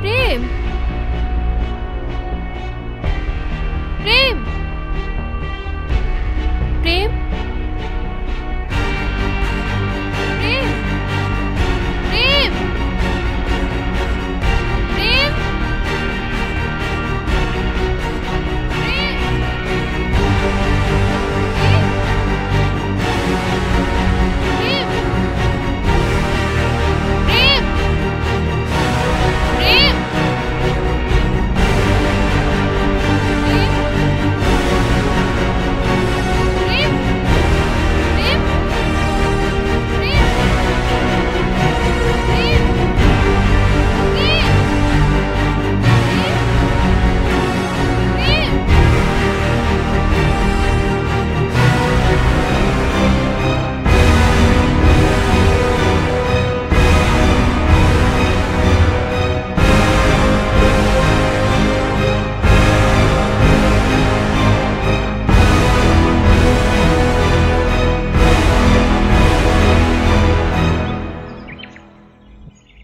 প্রেম প্রেম প্রেম প্রেম প্রেম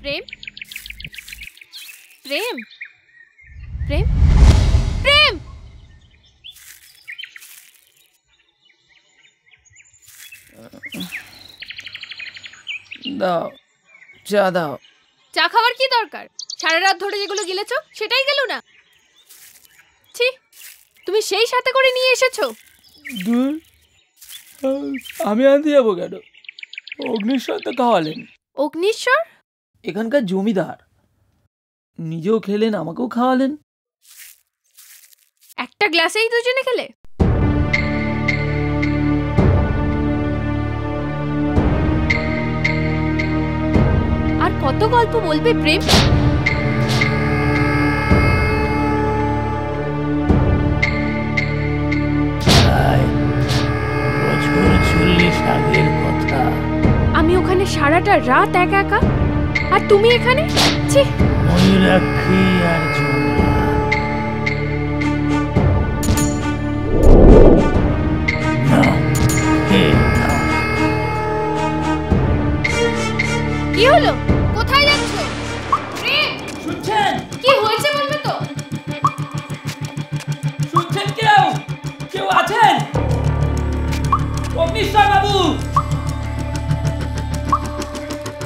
প্রেম প্রেম প্রেম প্রেম দাও চা দাও। চা খাওয়ার কি দরকার? সারা রাত ধরে যেগুলো গিলেছো সেটাই গেল না। ছি, তুমি সেই সাথে করে নিয়ে এসেছো? দূর, আমি আনতে যাবো কেন? অগ্নিশ্বর তো খাওয়ালেন। অগ্নিশ্বর এখানকার জমিদার, নিজেও খেলেন আমাকেও খাওয়ালেন। একটা গ্লাসেই দুজনে খেলে? আর কত গল্প বলবে প্রেম? বছর 40 আগের কথা। আমি ওখানে সারাটা রাত একা একা, আর তুমি এখানে? ছি, ময়ূরাক্ষী আর জংলা। কি হলো? কোথায় যাচ্ছ? শুনছেন? কি হয়েছে বলবে তো? শুনছেন? কেউ কেউ আছেন? অগ্নিশ্বর বাবু।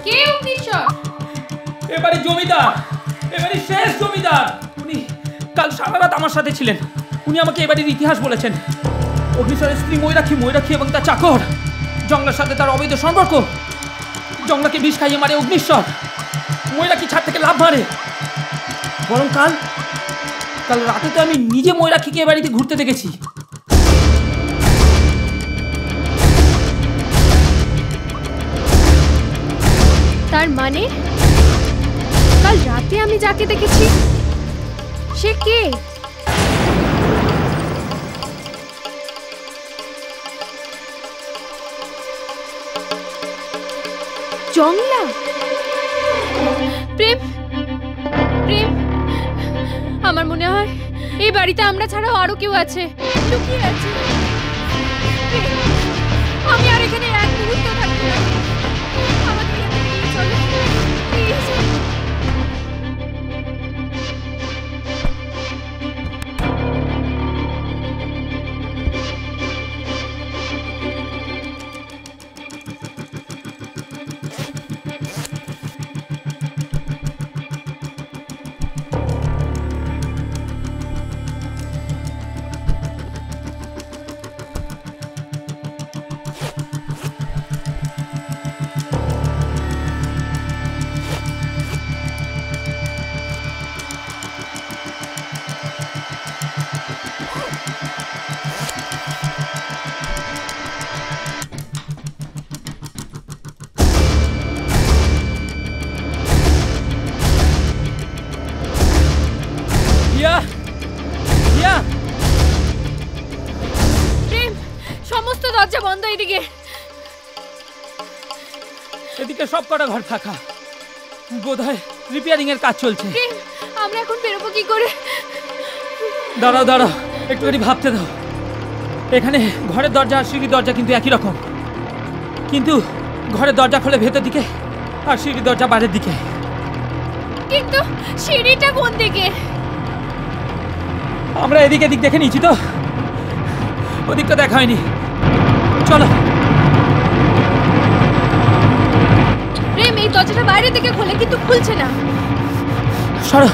কে অগ্নিশ্বর? এবারে জমিদার, এবারে শেষ জমিদার। উনি কাল সারা রাত আমার সাথে ছিলেন। উনি আমাকে এবারের ইতিহাস বলেছেন। অগ্নিশ্বরের স্ত্রী ময়ূরাক্ষী, ময়ূরাক্ষী এবং তার চাকর, জংলার সাথে তার অবৈধ সম্পর্ক। জংলাকে বিষ খাইয়ে মারে অগ্নিশ্বর, ময়ূরাক্ষী ছাদ থেকে লাফ মারে। বরং কাল রাতে তো আমি নিজে ময়ূরাক্ষীকে এ বাড়িতে ঘুরতে দেখেছি। তার মানে কাল রাতে আমি যাকে দেখেছি সে কে? জংলা? প্রেম প্রেম, আমার মনে হয় এই বাড়িতে আমরা ছাড়াও আরো কেউ আছে, লুকিয়ে আছে। আমি আর এখানে এক মুহূর্ত থাকবো না। আমাকে এখান থেকে নিয়ে চলো, প্লিজ। দরজা বন্ধ। এদিকে সব কটা ঘর ফাঁকা, বোধহয় রিপেয়ারিং এর কাজ চলছে। আমরা এখন বেরোবো কি করে? দাঁড়াও দাঁড়াও, একটুখানি ভাবতে দাও। এখানে ঘরের দরজা আর সিঁড়ির দরজা কিন্তু একই রকম, কিন্তু ঘরের দরজা খুলে ভেতর দিকে আর সিঁড়ির দরজা বাইরের দিকে। কিন্তু সিঁড়িটা কোন দিকে? আমরা এদিক এদিক দেখে নিয়েছি তো, ওদিকটা দেখা হয়নি। চলো। প্রেম, এই দরজাটা বাইরের দিকে খোলে কিন্তু খুলছে না। সরো।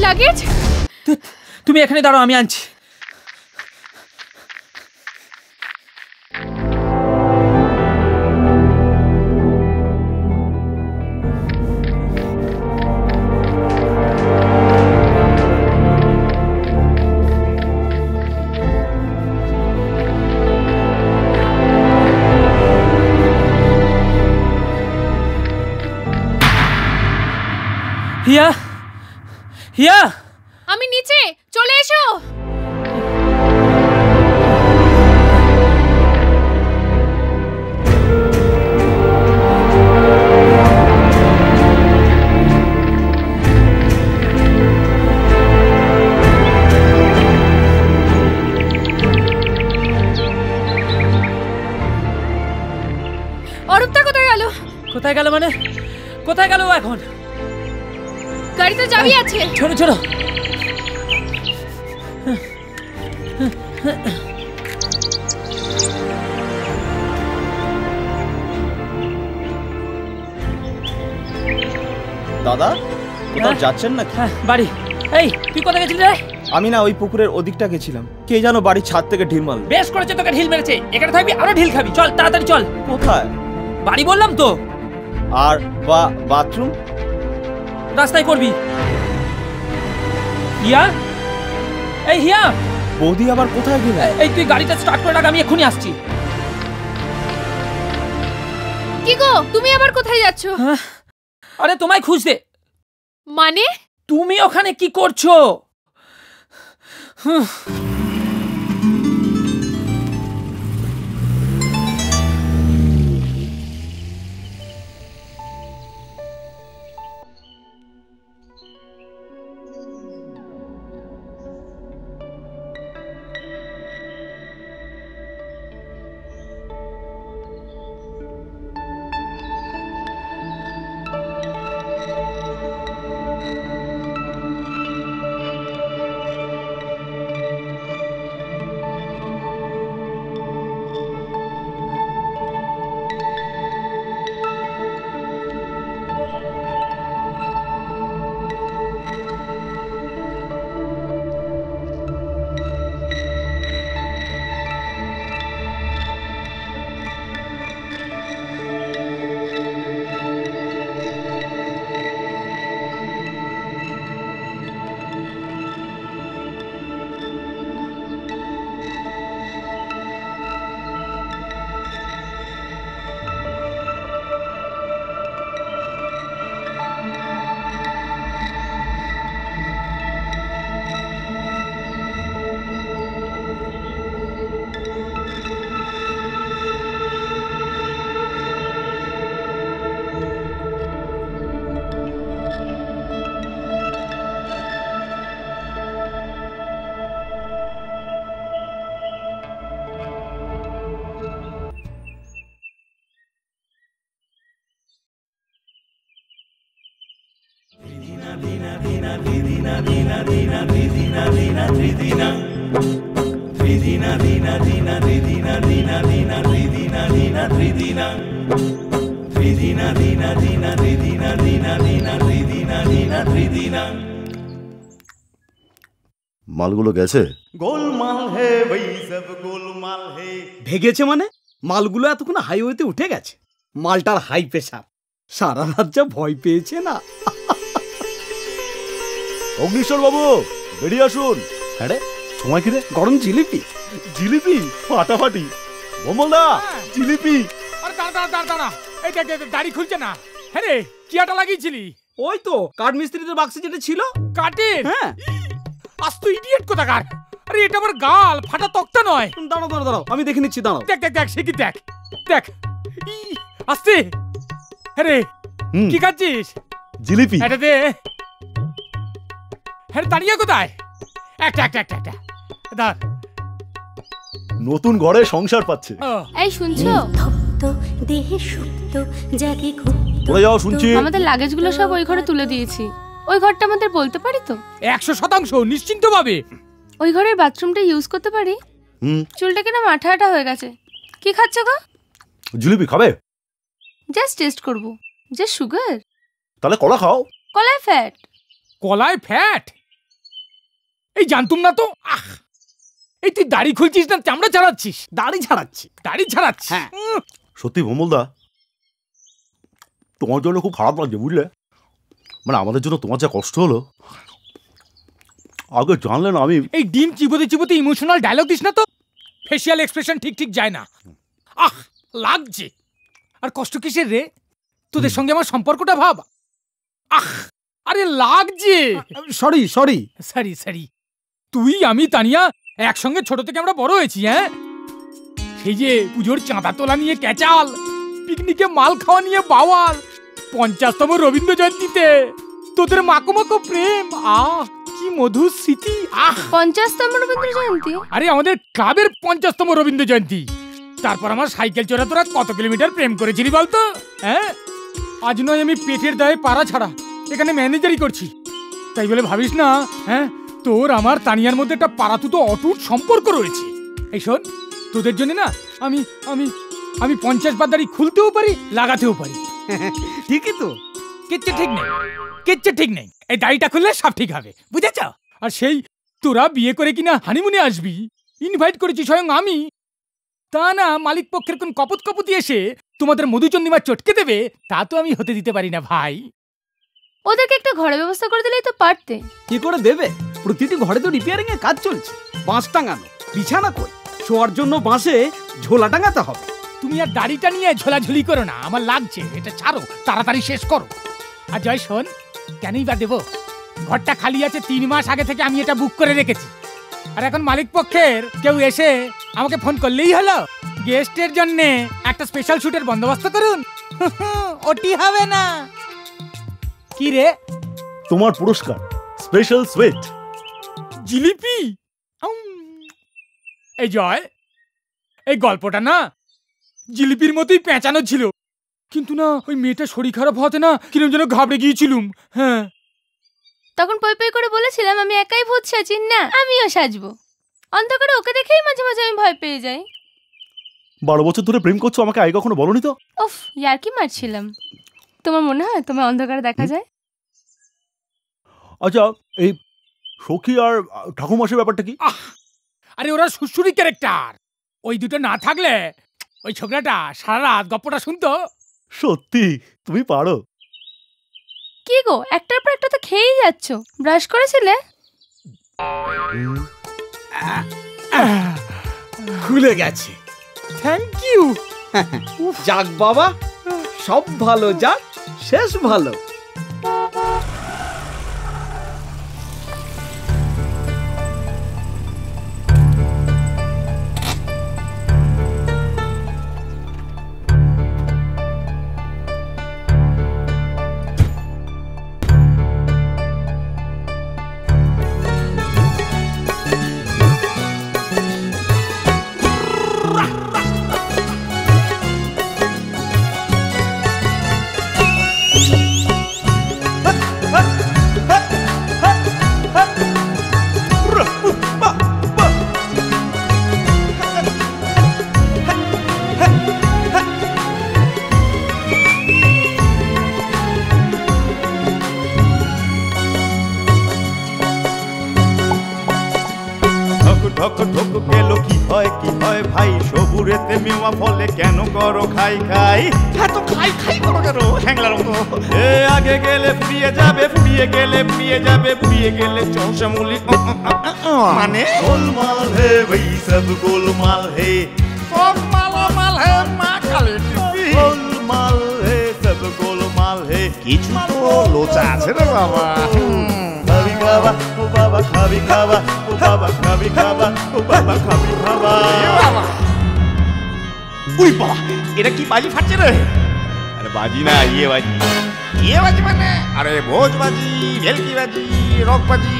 লাগেজ? তুমি এখানে দাঁড়াও, আমি আনছি। হিয়া, হিয়া, আমি নিচে, চলে এসো। অরূপটা কোথায় গেল? কোথায় গেল মানে? কোথায় গেল এখন? গাড়িতে চাবি আছে। ছোট ছোট। দাদা, কোথাও যাচ্ছেন নাকি? বাড়ি। এই, তুই কোথায় গেছিলি রে? আমি না ওই পুকুরের ওদিকটা গেছিলাম। কে জানো বাড়ির ছাদ থেকে ঢিল মারল। বেশ করেছে, তোকে ঢিল মেরেছে। এখানে থাকবি আরো ঢিল খাবি। চল তাড়াতাড়ি চল। কোথায়? বাড়ি বললাম তো। আর বাথরুম রাস্তায় করবি। হিয়া, এই হিয়া। বৌদি আবার কোথায় গেল? এই তুই গাড়িটা স্টার্ট করে রাখ, আমি এক্ষুনি আসছি। কি গো, তুমি আবার কোথায় যাচ্ছ? আরে তোমায় খুঁজতে। মানে? তুমি ওখানে কি করছো? মালগুলো গেছে? গোলমাল হে ভাই সব গোলমাল হে। ভেগেছে মানে? মালগুলো এতক্ষণ হাইওয়েতে উঠে গেছে। মালটার হাই প্রেসার, সারা রাত যা ভয় পেয়েছে না। অগ্নিশ্বর বাবু, বেরিয়ে আসুন। হ্যাঁ রে, সময় কি রে? গরম জিলিপি। জিলিপি ফাটাফাটি। বমলদা, জিলিপি। আরে দাঁড়া দাঁড়া দাঁড়া, এই দেখ দাড়ি খুলছে না। হ্যাঁ রে, কি আটা লাগিয়েছিলি? ওই তো কাঠ মিস্ত্রিদের বাক্সে যেটা ছিল। কাঠের? হ্যাঁ। আজ তো ইডিয়েট কোথাকার। আরে এটা আমার গাল, ফাটা তক্তা নয়। দাঁড়াও দাঁড়াও দাঁড়াও, আমি দেখে নিচ্ছি, দাঁড়াও। দেখ দেখ দেখ, সে কি দেখ দেখ। আসছে। হ্যাঁ রে, কি খাচ্ছিস? জিলিপি। এটা দে। হ্যাঁ, দাঁড়িয়ে কোথায়? একটা একটা একটা একটা ধর। নতুন ঘরে সংসার পাচ্ছে। এই শুনছো? পড়ে যাও শুনছি। আমাদের লাগেজগুলো সব ওই ঘরে তুলে দিয়েছি। ওই ঘরটা আমাদের বলতে পারি তো? 100% নিশ্চিন্ত ভাবে। ওই ঘরের বাথরুমটা ইউজ করতে পারি? চুলটা কিনা মাঠা আঠা হয়ে গেছে। কি খাচ্ছ গো? জিলিপি খাবে? জাস্ট টেস্ট করব। যে সুগার? তাহলে কলা খাও। কলায় ফ্যাট। কলায় ফ্যাট? এই জানতুম না তো। এই তুই দাড়ি খুলছিস না চামড়া ছাড়াচ্ছিস? দাড়ি ছাড়াচ্ছি। দাড়ি ছাড়াচ্ছিস? হ্যাঁ। সত্যি ভোমলদা, তোমার জন্য খুব খারাপ লাগছে বুঝলে। মানে আমাদের জন্য তোমার যা কষ্ট হলো, আগে জানলে না। আমি এই ডিম চিবোতে চিবোতে ইমোশনাল ডায়লগ দিস না তো। ফেসিয়াল এক্সপ্রেশন ঠিক ঠিক যায় না। লাগছে। আর কষ্ট কিসের রে? তোদের সঙ্গে আমার সম্পর্কটা ভাব। আরে লাগছে। Sorry sorry sorry sorry. তুই আমি তানিয়া একসঙ্গে ছোট থেকে আমরা বড় হয়েছি। হ্যাঁ, সেই যে পুজোর চাঁদা তোলা নিয়ে ক্যাচাল, পিকনিকে মাল খাওয়া নিয়ে বাওয়াল, 50তম রবীন্দ্র জয়ন্তীতে তোদের মাকো মাকো প্রেম। কি মধুর স্মৃতি। 50তম রবীন্দ্র জয়ন্তী? আরে আমাদের ক্লাবের 50তম রবীন্দ্র জয়ন্তী। তারপর আমার সাইকেল চড়া তোরা কত কিলোমিটার প্রেম করেছিলি বলতো? হ্যাঁ, আজ নয় আমি পেটের দায়ে পাড়া ছাড়া এখানে ম্যানেজারই করছি। তাই বলে ভাবিস না হ্যাঁ তোর আমার তানিয়ার মধ্যে একটা পাড়াতুতো অটুট সম্পর্ক রয়েছে। এই শোন, তোদের জন্য না আমি আমি আমি 50 বার দাড়ি খুলতেও পারি, লাগাতেও পারি। ঠিকই তো। কিচ্ছু ঠিক নেই, কিচ্ছু ঠিক নেই। এই দাড়িটা খুললে সব ঠিক হবে, বুঝেছ? আর সেই তোরা বিয়ে করে কিনা হানিমুনে আসবি, ইনভাইট করেছি স্বয়ং আমি। তা না মালিক পক্ষের কোন কপত কপতি এসে তোমাদের মধুচন্দ্রিমা চটকে দেবে, তা তো আমি হতে দিতে পারি না ভাই। ওদেরকে একটা ঘরের ব্যবস্থা করে দিলেই তো পারতে। কি করে দেবে? প্রতিটি ঘরে তো রিপেয়ারিং এর কাজ চলছে। বাঁশ টাঙানো, বিছানা কই, শোয়ার জন্য বাঁশে ঝোলা টাঙাতে হবে। তুমি আর দাড়িটা নিয়ে ঝোলাঝুলি করো না, আমার লাগছে। এটা ছাড়ো, তাড়াতাড়ি শেষ করো। আর জয় শোন, কেনই বা দেবো? ঘরটা খালি আছে 3 মাস আগে থেকে আমি এটা বুক করে রেখেছি। আর এখন মালিক পক্ষের কেউ এসে আমাকে ফোন করলেই হলো, গেস্টের জন্য একটা স্পেশাল শুটের বন্দোবস্ত করুন। ওটি হবে না। কি রে? তোমার পুরস্কার স্পেশাল সুইট জিলিপি। এই জয়, এই গল্পটা না জিলিপির মতোই পেঁচানো ছিল, কিন্তু না ওই মেয়েটা শরীর খারাপ হতে না কিরম যেন ঘাবড়ে গিয়েছিলুম। হ্যাঁ, তখন পই পই করে বলেছিলাম আমি একাই ভূত সাজি না, আমিও সাজবো। অন্ধকারে ওকে দেখেই মাঝে মাঝে আমি ভয় পেয়ে যাই। 12 বছর ধরে প্রেম করছো, আমাকে আগে কখনো বলনি তো? উফ, ইয়ার কি মারছিলাম। তোমার মনে হয় তোমার অন্ধকারে দেখা যায়? আচ্ছা, এই সখী আর ঠাকুরমশাই ব্যাপারটা কি? আরে ওরা সুশ্রুরি ক্যারেক্টার। ওই দুটো না থাকলে ওই ছোকরাটা সারা রাত গপ্পটা শুনতো। সত্যি তুমি পারো। কি গো, একটার পর একটা তো খেয়েই যাচ্ছ। ব্রাশ করেছিলে? খুলে গেছে। Thank you. যাক বাবা, সব ভালো যাক, শেষ ভালো। সবুরেতে মেওয়া ফলে কেন করো খাই খাই? হ্যাঁ তো খাই খাই করো কেন হ্যাংলার মতো? এ আগে গেলে ফুরিয়ে যাবে, ফুরিয়ে গেলে ফুরিয়ে যাবে, ফুরিয়ে গেলে চৌসামুলি মানে গোলমাল হে ভাই, সব গোলমাল হে, সব মালামাল হে, মা কালী গোলমাল হে, সব গোলমাল হে। কিছু তো লোচা আছে রে বাবা। খাবি খাবা ও বাবা, খাবি খাবা ও বাবা, খাবি খাবা ও বাবা, খাবি খাবা। উই বাবা, এটা কি বাজি ফাটছে রে? আরে বাজি না, ইয়ে বাজি। ইয়ে বাজি মানে? আরে ভোজ বাজি, ভেলকি বাজি, রক বাজি।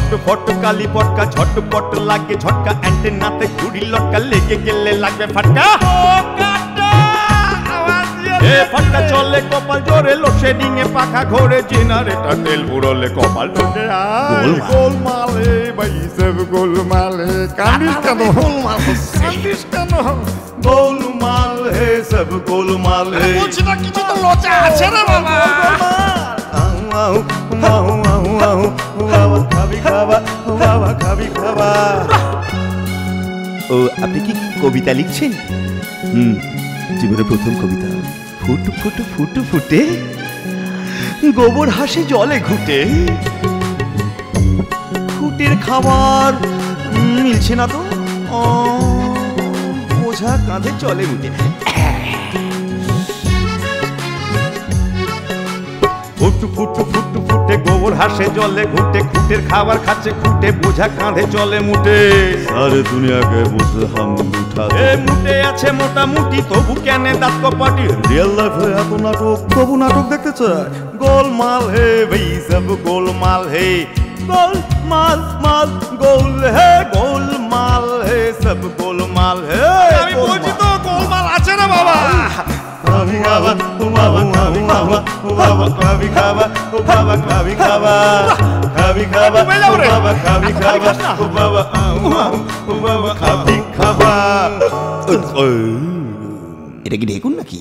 ঝটফট কালি পটকা ঝটপট লাগে ঝটকা অ্যান্টেনাতে ঘুড়ি লটকা লেগে গেলে লাগবে ফাটকা এ ফাটকা চলে কপাল জোরে লোডশেডিং এ পাখা ঘোরে জেনারেটর তেল পুরোলে কপাল ঢোকে গোলমালে ভাই সব গোলমালে কান্দিস কেন কান্দিস কেন গোলমাল হে সব গোলমাল হে বলছি না কিছু তো লজ্জা আছে রে বাবা খাবি খাবা বাবা খাবি খাবা ও আপনি কি কবিতা লিখছেন? জীবনের প্রথম কবিতা। ফুটু ফুটু ফুটু ফুটে গোবর হাসে জলে ঘুটে ফুটের খাবার মিলছে না তো বোঝা কাঁধে চলে উঠে ফুটু ফুটু ফুটু ফুটে গোবর হাসে জলে ঘুটে খুটের খাবার খাচ্ছে খুটে বোঝা কাঁধে চলে মুটে सारे दुनिया के बोझ हम उठा এ মুটে আছে মোটামুটি তবু কেন দাঁত কপাটি रियल लाइफ है এত নাটক তবু নাটক দেখতে চায় গোলমাল হে ভাই সব গোলমাল হে গোলমাল মাল গোল হে গোলমাল হে সব গোলমাল হে আমি বলছি তো গোলমাল আছে না বাবা খাবি খাবা ও বাবা খাবি খাবা ও বাবা খাবি খাবা ও বাবা খাবি খাবা খাবি খাবা ও বাবা খাবি খাবা ও বাবা ও বাবা খাবি খাবা এটা কি ঢেকুন নাকি?